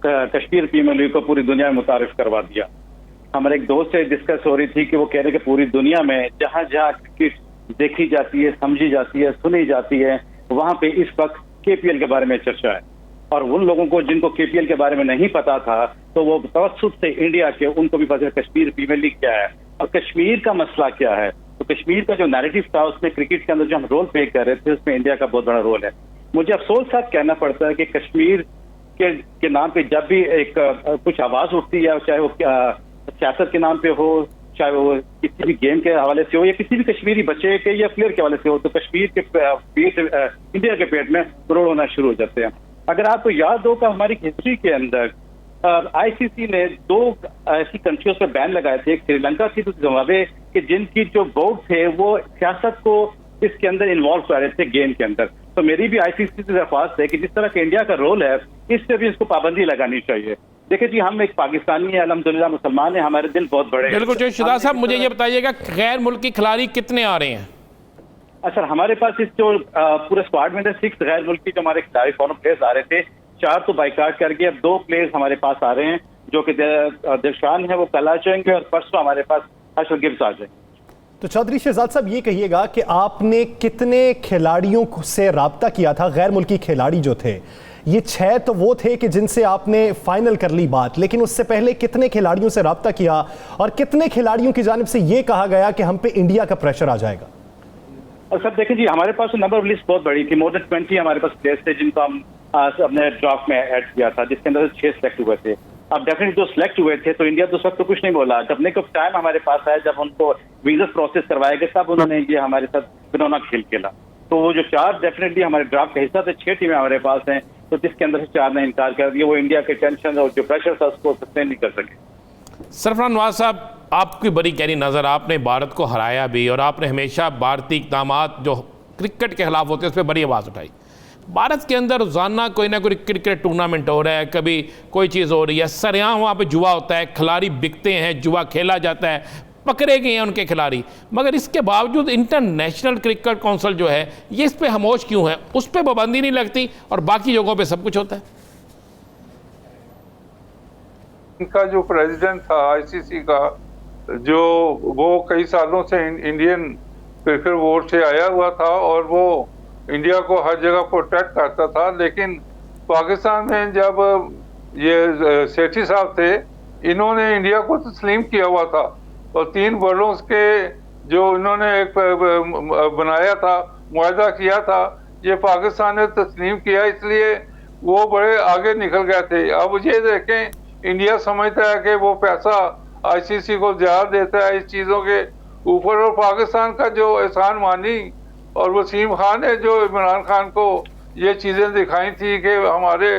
कश्मीर प्रीमियर लीग को पूरी दुनिया में मुतारिफ करवा दिया। हमारे एक दोस्त से डिस्कस हो रही थी कि वो कह रहे कि पूरी दुनिया में जहाँ जहाँ क्रिकेट देखी जाती है, समझी जाती है, सुनी जाती है, वहाँ पे इस वक्त केपीएल के बारे में चर्चा है। और उन लोगों को जिनको केपीएल के बारे में नहीं पता था तो वो तवज्जुह से इंडिया के उनको भी पता कश्मीर प्रीमियर लीग क्या है और कश्मीर का मसला क्या है। तो कश्मीर का जो नैरेटिव था उसमें क्रिकेट के अंदर जो हम रोल प्ले कर रहे थे उसमें इंडिया का बहुत बड़ा रोल है। मुझे अफसोस साथ कहना पड़ता है कि कश्मीर के नाम पे जब भी एक कुछ आवाज उठती है, चाहे वो सियासत के नाम पे हो, चाहे वो किसी भी गेम के हवाले से हो या किसी भी कश्मीरी बच्चे के या प्लेयर के हवाले से हो, तो कश्मीर के पेट इंडिया के पेट में रोड होना शुरू हो जाते हैं। अगर आपको याद हो कि हमारी हिस्ट्री के अंदर आईसीसी ने 2 ऐसी कंट्रियों पर बैन लगाए थे, एक श्रीलंका थी, दूसरी जिम्बाब्वे, कि जिनकी जो बोर्ड थे वो सियासत को इसके अंदर इन्वॉल्व कर रहे थे गेम के अंदर। तो मेरी भी आईसीसी से दरख्वास्त है कि जिस तरह का इंडिया का रोल है इस पे भी इसको पाबंदी लगानी चाहिए। देखिए जी, हम एक पाकिस्तानी है, अल्हम्दुलिल्लाह मुसलमान है, हमारे दिल बहुत बड़े हैं। बिल्कुल शाहजाद साहब, मुझे ये बताइएगा गैर मुल्की खिलाड़ी कितने आ रहे हैं? सर हमारे पास इस जो पूरे स्क्वाड में 6 गैर मुल्की जो हमारे खिलाड़ी फॉरन प्लेयर्स आ रहे थे, 4 तो बाइकाट करके अब 2 प्लेयर्स हमारे पास आ रहे हैं जो कि दिलशान है, वो कल आ जाएंगे और परसों हमारे पास हर्षल गिब्स आ जाएंगे। तो चौधरी शहजाद साहब ये कहिएगा कि आपने कितने खिलाड़ियों से राब्ता किया था? गैर मुल्की खिलाड़ी जो थे, ये 6 तो वो थे कि जिनसे आपने फाइनल कर ली बात, लेकिन उससे पहले कितने खिलाड़ियों से राब्ता किया और कितने खिलाड़ियों की जानिब से ये कहा गया कि हम पे इंडिया का प्रेशर आ जाएगा? और सर देखें जी, हमारे पास नंबर ऑफ लिस्ट बहुत बड़ी थी, मोर देन 20 हमारे पास प्लेयर्स थे जिनको हम अपने ड्राफ्ट में ऐड किया था, जिसके अंदर 6 सिलेक्ट हुए थे। अब डेफिनेटली जो सिलेक्ट हुए थे तो इंडिया तो उस वक्त तो कुछ नहीं बोला। जब ने कुछ टाइम हमारे पास आया, जब उनको वीजा प्रोसेस करवाया गया, तब उन्होंने ये हमारे साथ बिनौना खेल खेला। तो वो जो 4 डेफिनेटली हमारे ड्राफ्ट का हिस्सा थे, 6 टीमें हमारे पास हैं, तो जिसके अंदर से 4 ने इनकार कर दिया। वो इंडिया के टेंशन और जो प्रेशर था उसको सस्टेन नहीं कर सके। सरफराज नवाज साहब, आपकी बड़ी गहरी नज़र, आपने भारत को हराया भी और आपने हमेशा भारतीय इक़दामात जो क्रिकेट के खिलाफ होते हैं उस पर बड़ी आवाज़ उठाई। भारत के अंदर रोज़ाना कोई ना कोई क्रिकेट टूर्नामेंट हो रहा है, कभी कोई चीज़ हो रही है, सरेआम वहाँ पे जुआ होता है, खिलाड़ी बिकते हैं, जुआ खेला जाता है, पकड़े गए हैं उनके खिलाड़ी, मगर इसके बावजूद इंटरनेशनल क्रिकेट काउंसिल जो है ये इस पर खामोश क्यों है? उस पर पाबंदी नहीं लगती और बाकी जगहों पर सब कुछ होता है। इनका जो प्रेसिडेंट था आईसीसी का, जो वो कई सालों से इंडियन क्रिकेट बोर्ड से आया हुआ था और वो इंडिया को हर जगह प्रोटेक्ट करता था, लेकिन पाकिस्तान में जब ये सेठी साहब थे, इन्होंने इंडिया को तस्लीम किया हुआ था और 3 वर्षों के जो इन्होंने एक बनाया था, मुआहदा किया था, ये पाकिस्तान ने तस्लीम किया, इसलिए वो बड़े आगे निकल गए थे। अब ये देखें, इंडिया समझता है कि वो पैसा आईसीसी को ज्यादा देता है इस चीज़ों के ऊपर, और पाकिस्तान का जो एहसान मानी और वसीम खान ने जो इमरान खान को ये चीज़ें दिखाई थी कि हमारे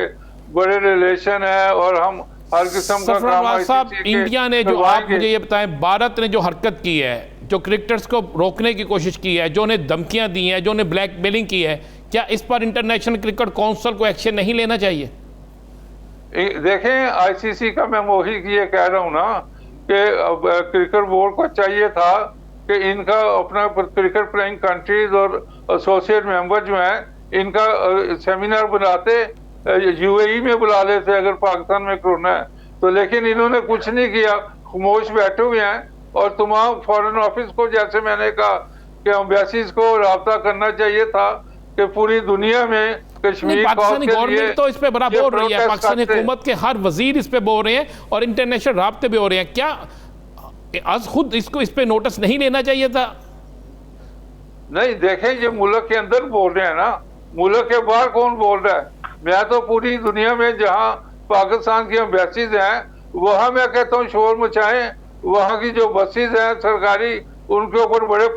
बड़े रिलेशन है और हम हर किस्म का काम साहब, इंडिया ने जो, आप मुझे ये बताएं, भारत ने जो हरकत की है, जो क्रिकेटर्स को रोकने की कोशिश की है, जो उन्हें धमकियां दी हैं, जो उन्हें ब्लैकमेलिंग की है, क्या इस पर इंटरनेशनल क्रिकेट काउंसिल को एक्शन नहीं लेना चाहिए? देखें, आईसीसी का मैं वही ये कह रहा हूँ ना कि क्रिकेट बोर्ड को चाहिए था कि इनका अपना क्रिकेट प्लेइंग कंट्रीज और एसोसिएट मेंबर जो हैं इनका सेमिनार बुलाते, यूएई में बुला लेते अगर पाकिस्तान में कोरोना है तो, लेकिन इन्होंने कुछ नहीं किया, खामोश बैठे हुए हैं। और तमाम फॉरेन ऑफिस को, जैसे मैंने कहा कि एम्बेसीज को राब्ता करना चाहिए था कि पूरी दुनिया में कश्मीर, पाकिस्तानी गवर्नमेंट तो इस पे बड़ा बोल रही है, पाकिस्तानी हुकूमत के हर वजीर इस पे बोल रहे हैं और इंटरनेशनल राब्ते भी हो रहे हैं, क्या आज खुद इसको इस पे नोटिस नहीं लेना चाहिए था? नहीं, देखें, ये मुल्क के अंदर बोल रहे हैं ना, मुल्क के बाहर कौन बोल रहा है? मैं तो पूरी दुनिया में जहां पाकिस्तान की एम्बेसीज हैं वहां मैं कहता हूँ शोर मचाएं, वहां की जो बसेज हैं सरकारी, उनके ऊपर बड़े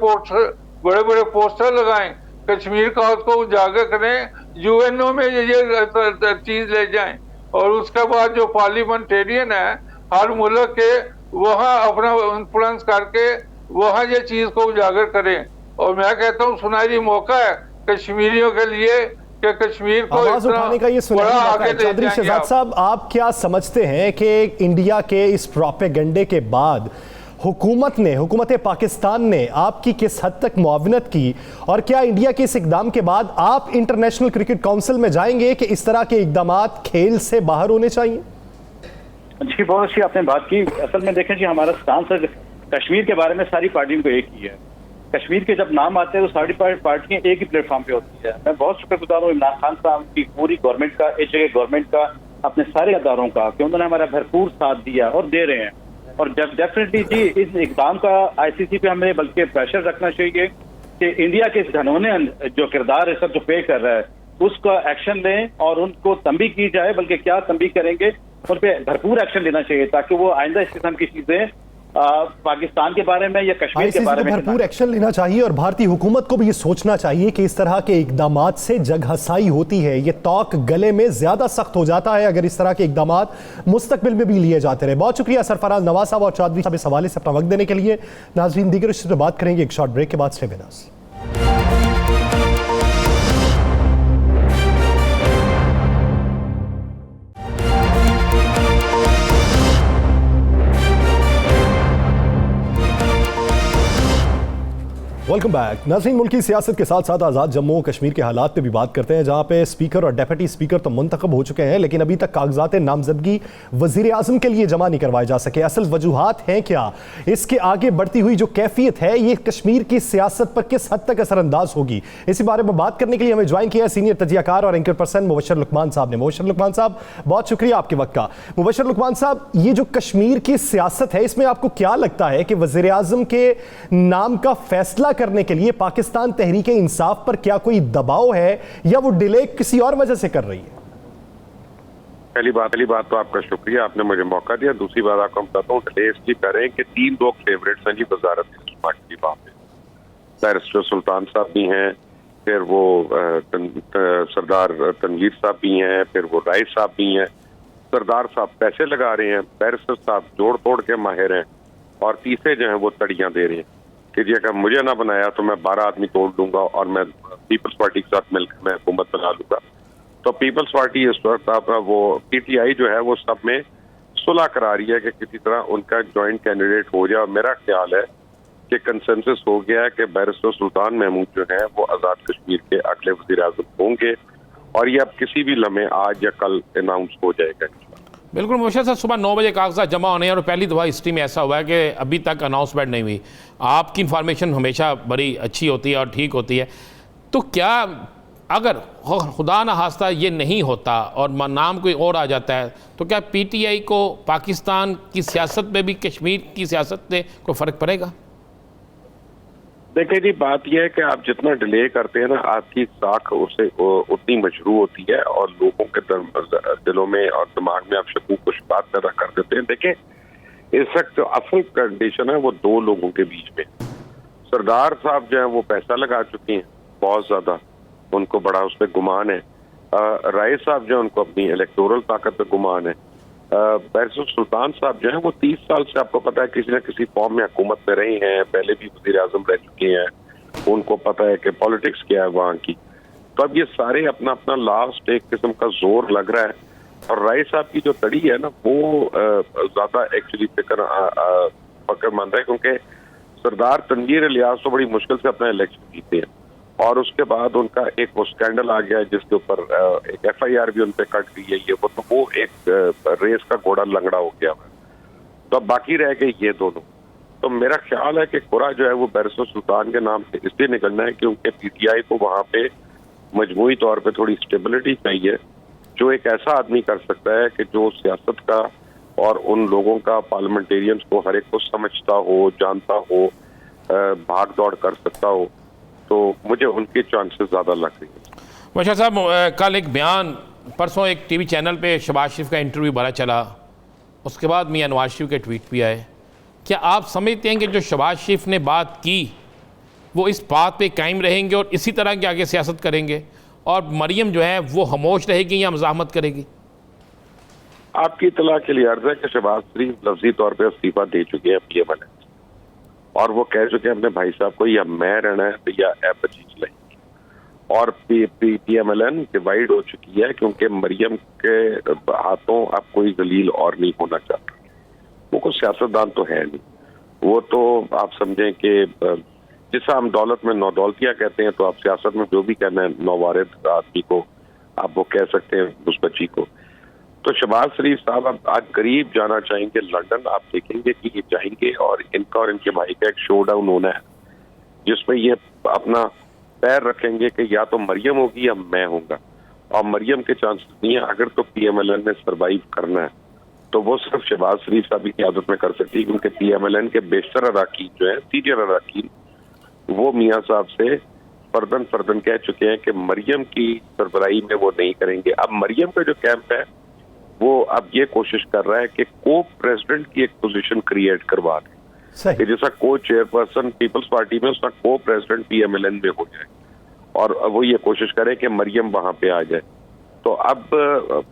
बड़े पोस्टर लगाएं, कश्मीर का उसको उजागर करें, यूएनओ में ये चीज ले जाएं, और उसके बाद जो पार्लियामेंटेरियन है हर मुल्क के, वहाँ अपना इन्फ्लुएंस करके वहाँ ये चीज को उजागर करें। और मैं कहता हूँ सुनहरी मौका है कश्मीरियों के लिए कि कश्मीर को आवाज उठाने का ये सुना आगे ले चौधरी जाएंगे शहजाद साहब, आप क्या समझते हैं कि इंडिया के इस प्रोपेगेंडे के बाद हुकूमत पाकिस्तान ने आपकी किस हद तक मुआवनत की, और क्या इंडिया के इस इकदाम के बाद आप इंटरनेशनल क्रिकेट काउंसिल में जाएंगे कि इस तरह के इकदामात खेल से बाहर होने चाहिए? जी, बहुत अच्छी आपने बात की। असल में देखें जी, हमारा स्टांस कश्मीर के बारे में सारी पार्टियों को एक ही है। कश्मीर के जब नाम आते हैं तो सारी पार्टियां एक ही प्लेटफॉर्म पे होती है। मैं बहुत शुक्रगुजार हूँ इमरान खान साहब की, पूरी गवर्नमेंट का, गवर्नमेंट का, अपने सारे अदारों का, कि उन्होंने हमारा भरपूर साथ दिया और दे रहे हैं। और डेफिनेटली जी, इस इकदाम का आईसीसी पे हमें बल्कि प्रेशर रखना चाहिए कि इंडिया के इस घनौने जो किरदार है सब जो पे कर रहा है उसका एक्शन लें और उनको तंबी की जाए, बल्कि क्या तंबी करेंगे उन पर भरपूर एक्शन लेना चाहिए ताकि वो आइंदा इस किस्म की चीजें पाकिस्तान के बारे में या कश्मीर के बारे में भरपूर एक्शन लेना चाहिए। और भारतीय हुकूमत को भी ये सोचना चाहिए कि इस तरह के इकदामात से जग हसाई होती है, ये तौक गले में ज्यादा सख्त हो जाता है अगर इस तरह के इकदामात मुस्तकबिल में भी लिए जाते रहे। बहुत शुक्रिया सरफराज नवाज साहब और चौधरी साहब इस हवाले से अपना वक्त देने के लिए। नाज़रीन, दीगर इस पर बात करेंगे एक शॉर्ट ब्रेक के बाद। Stay with us. Welcome back. नाज़रीन, मुल्क की सियासत के साथ साथ आज़ाद जम्मू कश्मीर के हालात पे भी बात करते हैं, जहाँ पे स्पीकर और डेप्यूटी स्पीकर तो मुंतखब हो चुके हैं, लेकिन अभी तक कागजात नामजदगी वज़ीर आज़म के लिए जमा नहीं करवाए जा सके। असल वजूहात हैं क्या? इसके आगे बढ़ती हुई जो कैफियत है, ये कश्मीर की सियासत पर किस हद तक असरअंदाज होगी? इसी बारे में बात करने के लिए हमें ज्वाइन किया सीनियर तजियाकार और एंकर पर्सन मुबशर लुकमान साहब ने। मुबशर लुकमान साहब, बहुत शुक्रिया आपके वक्त का। मुबशर लुकमान साहब, ये जो कश्मीर की सियासत है, इसमें आपको क्या लगता है कि वज़ीर आज़म के नाम का फैसला करने के लिए पाकिस्तान तहरीक इंसाफ पर क्या कोई दबाव है या वो डिले किसी और वजह से कर रही है? पहली बात तो आपका शुक्रिया, आपने मुझे मौका दिया। दूसरी बात आपको हम बताता हूँ, डिले इसलिए करें कि 3 लोग फेवरेट्स हैं जी वजारत पार्टी की बात है। बैरिस्टर सुल्तान साहब भी हैं, फिर वो सरदार तनवीर साहब भी हैं, फिर वो राइस साहब भी हैं। सरदार साहब पैसे लगा रहे हैं, बैरिस्टर साहब जोड़ तोड़ के माहिर हैं, और तीसरे जो हैं वो तड़ियां दे रहे हैं कि जी अगर मुझे ना बनाया तो मैं 12 आदमी तोड़ दूंगा और मैं पीपल्स पार्टी के साथ मिलकर मैं हुकूमत बना लूंगा। तो पीपल्स पार्टी इस वक्त वो पीटीआई जो है वो सब में सुलह करा रही है कि किसी तरह उनका जॉइंट कैंडिडेट हो जाए। और मेरा ख्याल है कि कंसेंसस हो गया है कि बैरिस्टर सुल्तान महमूद जो है वो आज़ाद कश्मीर के अगले वज़ीर आज़म होंगे, और ये अब किसी भी लम्हे आज या कल अनाउंस हो जाएगा। बिल्कुल मुबशर साहब, सुबह 9 बजे कागजात जमा होने हैं और पहली दफ़ा हिस्ट्री में ऐसा हुआ है कि अभी तक अनाउंसमेंट नहीं हुई। आपकी इंफॉर्मेशन हमेशा बड़ी अच्छी होती है और ठीक होती है, तो क्या अगर खुदा न खास्ता ये नहीं होता और नाम कोई और आ जाता है, तो क्या पीटीआई को पाकिस्तान की सियासत में भी कश्मीर की सियासत में कोई फ़र्क पड़ेगा? देखिए जी, बात यह है कि आप जितना डिले करते हैं ना, आपकी साख उससे उतनी मशरू होती है और लोगों के दिलों में और दिमाग में आप शकूक को शुबात पैदा कर देते हैं। देखिए, इस वक्त जो असल कंडीशन है वो 2 लोगों के बीच में। सरदार साहब जो है वो पैसा लगा चुके हैं बहुत ज्यादा, उनको बड़ा उस पर गुमान है। राय साहब जो है उनको अपनी इलेक्टोरल ताकत पे गुमान है। बैरिस्टर सुल्तान साहब जो है वो 30 साल से आपको पता है किसी न किसी फॉर्म में हुकूमत में रहे हैं, पहले भी वज़ीर आज़म रह चुके हैं, उनको पता है कि पॉलिटिक्स क्या है वहाँ की। तो अब ये सारे अपना अपना लास्ट एक किस्म का जोर लग रहा है। और राय साहब की जो तड़ी है ना वो ज्यादा एक्चुअली फिक्रमंद है, क्योंकि सरदार तनवीर इलियास तो बड़ी मुश्किल से अपना इलेक्शन जीते हैं, और उसके बाद उनका एक वो स्कैंडल आ गया है जिसके ऊपर एक FIR भी उन पे कट गई है। ये वो एक रेस का घोड़ा लंगड़ा हो गया है। तो अब बाकी रह गए ये दोनों। तो मेरा ख्याल है कि कुरा जो है वो बैरिस्टर सुल्तान के नाम से इसलिए निकलना है क्योंकि पीटीआई को वहाँ पे मजमूई तौर पे थोड़ी स्टेबिलिटी चाहिए, जो एक ऐसा आदमी कर सकता है कि जो सियासत का और उन लोगों का, पार्लियामेंटेरियंस को हर एक को समझता हो, जानता हो, भाग दौड़ कर सकता हो। तो मुझे उनके चांसेस ज़्यादा लग रही है। मुबशर साहब, कल एक बयान, परसों एक टीवी चैनल पे शहबाज शरीफ का इंटरव्यू बड़ा चला, उसके बाद मियां नवाज शरीफ के ट्वीट भी आए। क्या आप समझते हैं कि जो शहबाज शरीफ ने बात की वो इस बात पे कायम रहेंगे और इसी तरह के आगे सियासत करेंगे, और मरियम जो है वो खामोश रहेगी या मज़ाहमत करेगी? आपकी इतला के लिए अर्ज है कि शहबाज शरीफ लफ्जी तौर पर इस्तीफा दे चुके हैं PML, और वो कह चुके हैं अपने भाई साहब को या मैं रहना है तो या ऐप बची चलाएंगे। और PMLN डिवाइड हो चुकी है, क्योंकि मरियम के हाथों अब कोई जलील और नहीं होना चाहता। वो कोई सियासतदान तो है नहीं, वो तो आप समझें कि जिसा हम दौलत में नौदौलतिया कहते हैं, तो आप सियासत में जो भी कहना है नौवारिद आदमी को आप वो कह सकते हैं, उस बच्ची को। तो शहबाज शरीफ साहब अब आज करीब जाना चाहेंगे लंदन। आप देखेंगे कि ये जाएंगे और इनका और इनके भाई का एक शो डाउन होना है, जिसमें ये अपना पैर रखेंगे कि या तो मरियम होगी या मैं होऊंगा, और मरियम के चांसेस नहीं है। अगर तो PMLN ने सरवाइव करना है तो वो सिर्फ शहबाज शरीफ साहब की क़यादत में कर सकती है, क्योंकि PMLN के बेशतर अराकीन जो है, सीनियर अराकीन, वो मियाँ साहब से फर्दन कह चुके हैं कि मरियम की सरबराही में वो नहीं करेंगे। अब मरियम का जो कैंप है वो अब ये कोशिश कर रहा है कि को प्रेसिडेंट की एक पोजीशन क्रिएट करवा दे, कि जैसा को चेयरपर्सन पीपल्स पार्टी में उसका को प्रेसिडेंट PMLN में हो जाए, और वो ये कोशिश करे कि मरियम वहां पे आ जाए। तो अब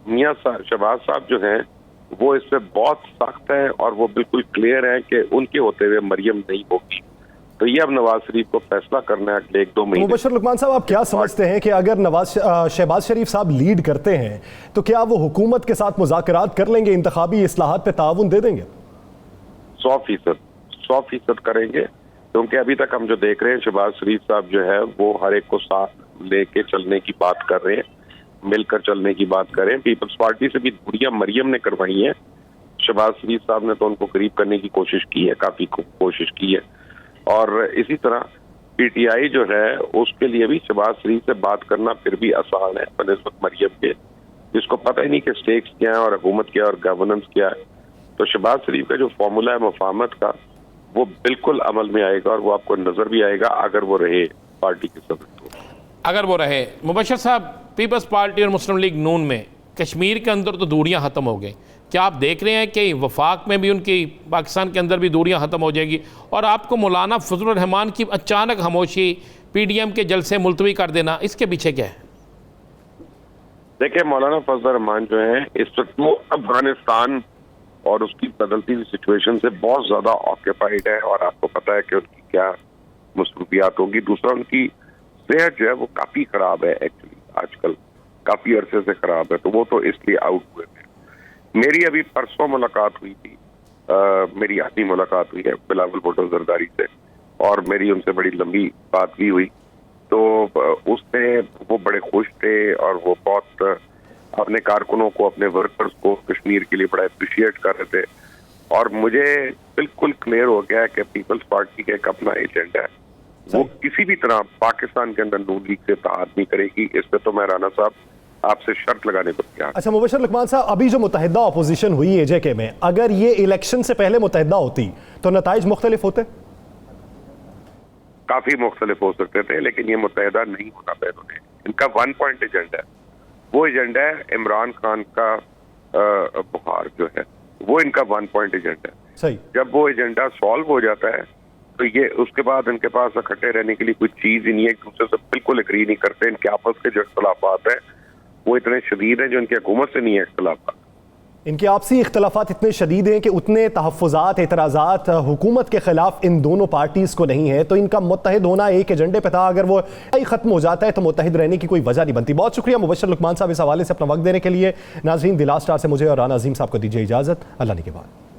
मियाँ शहबाज साहब जो हैं वो इससे बहुत सख्त हैं और वो बिल्कुल क्लियर हैं कि उनके होते हुए मरियम नहीं होगी। तो ये अब नवाज शरीफ को फैसला करना है अगले 1-2 महीने। मुबशर लुकमान साहब, आप क्या समझते हैं कि अगर शहबाज शरीफ साहब लीड करते हैं तो क्या वो हुकूमत के साथ मुज़ाकरात कर लेंगे, इंतखाबी इस्लाहात पे ताउन दे देंगे? 100% करेंगे, क्योंकि अभी तक हम जो देख रहे हैं शहबाज शरीफ साहब जो है वो हर एक को साथ लेके चलने की बात कर रहे हैं, मिलकर चलने की बात कर रहे हैं। पीपल्स पार्टी से भी दूरियां मरियम ने करवाई हैं, शहबाज शरीफ साहब ने तो उनको करीब करने की कोशिश की है, काफी कोशिश की है। और इसी तरह PTI जो है उसके लिए भी शहबाज शरीफ से बात करना फिर भी आसान है बनिस्बत मरियम के, जिसको पता ही नहीं कि स्टेक्स क्या है और हुकूमत क्या है और गवर्नेंस क्या है। तो शहबाज शरीफ का जो फॉर्मूला है मुफाहमत का, वो बिल्कुल अमल में आएगा और वो आपको नजर भी आएगा अगर वो रहे पार्टी के सदस्य। अगर वो रहे मुबशर साहब, पीपल्स पार्टी और मुस्लिम लीग नून में कश्मीर के अंदर तो दूरियां ख़त्म हो गई, क्या आप देख रहे हैं कि वफाक में भी उनकी पाकिस्तान के अंदर भी दूरियां ख़त्म हो जाएगी? और आपको मौलाना फजलुर रहमान की अचानक खामोशी, PDM के जलसे मुलतवी कर देना, इसके पीछे क्या है? देखिए, मौलाना फजलुर रहमान जो है इस वक्त वो अफगानिस्तान और उसकी बदलती हुई सिचुएशन से बहुत ज्यादा ऑक्यूपाइड है, और आपको पता है कि उनकी क्या मसरूफियात होंगी। दूसरा, उनकी सेहत जो है वो काफी खराब है, एक्चुअली आजकल काफी अरसे से खराब है, तो वो तो इसलिए आउट हुए थे। मेरी अभी परसों मुलाकात हुई थी, मेरी आखिरी मुलाकात हुई है बिलावल भुट्टो जरदारी से, और मेरी उनसे बड़ी लंबी बात भी हुई। तो उससे वो बड़े खुश थे और वो बहुत अपने कारकुनों को, अपने वर्कर्स को कश्मीर के लिए बड़ा अप्रिशिएट कर रहे थे। और मुझे बिल्कुल क्लियर हो गया कि पीपल्स पार्टी का एक अपना एजेंडा है, वो किसी भी तरह पाकिस्तान के अंदर नून लीग से इत्तेहाद नहीं करेगी। इस पे तो मैं राना साहब आपसे शर्त लगाने को तैयार। अच्छा मुबशर लुकमान साहब, अभी जो मुत्तहिदा अपोजिशन हुई है JK में, अगर ये इलेक्शन से पहले मुत्तहिदा होती तो नताइज मुख्तलिफ होते? काफी मुख्तलिफ हो सकते थे, लेकिन ये मुत्तहिदा नहीं होना था इन्होंने। इनका 1 पॉइंट एजेंडा है, वो एजेंडा है इमरान खान का बुखार जो है, वो इनका 1 पॉइंट एजेंडा है। सही। जब वो एजेंडा सॉल्व हो जाता है तो ये उसके बाद इनके पास इकट्ठे रहने के लिए कोई चीज ही नहीं है, एक दूसरे से बिल्कुल एग्री नहीं करते। इनके आपस के जो इख्तलाफात हैं वो इतने शदीद हैं जो इनकी हुकूमत से नहीं है इख्तलाफात। इनके आपसी इख्तलाफात इतने शदीद हैं कि उतने तहफ़्फ़ुज़ात, एतराज़ात हुकूमत के खिलाफ इन दोनों पार्टीज़ को नहीं है। तो इनका मुत्तहिद होना एक एजेंडे पे था, अगर वो ख़त्म हो जाता है तो मुत्तहिद रहने की कोई वजह नहीं बनती। बहुत शुक्रिया मुबशर लुकमान साहब इस हवाले से अपना वक्त देने के लिए। नाज़रीन, द लास्ट स्टार से मुझे और राना अज़ीम साहब को दीजिए इजाज़त। अल्लाह ने के बाद।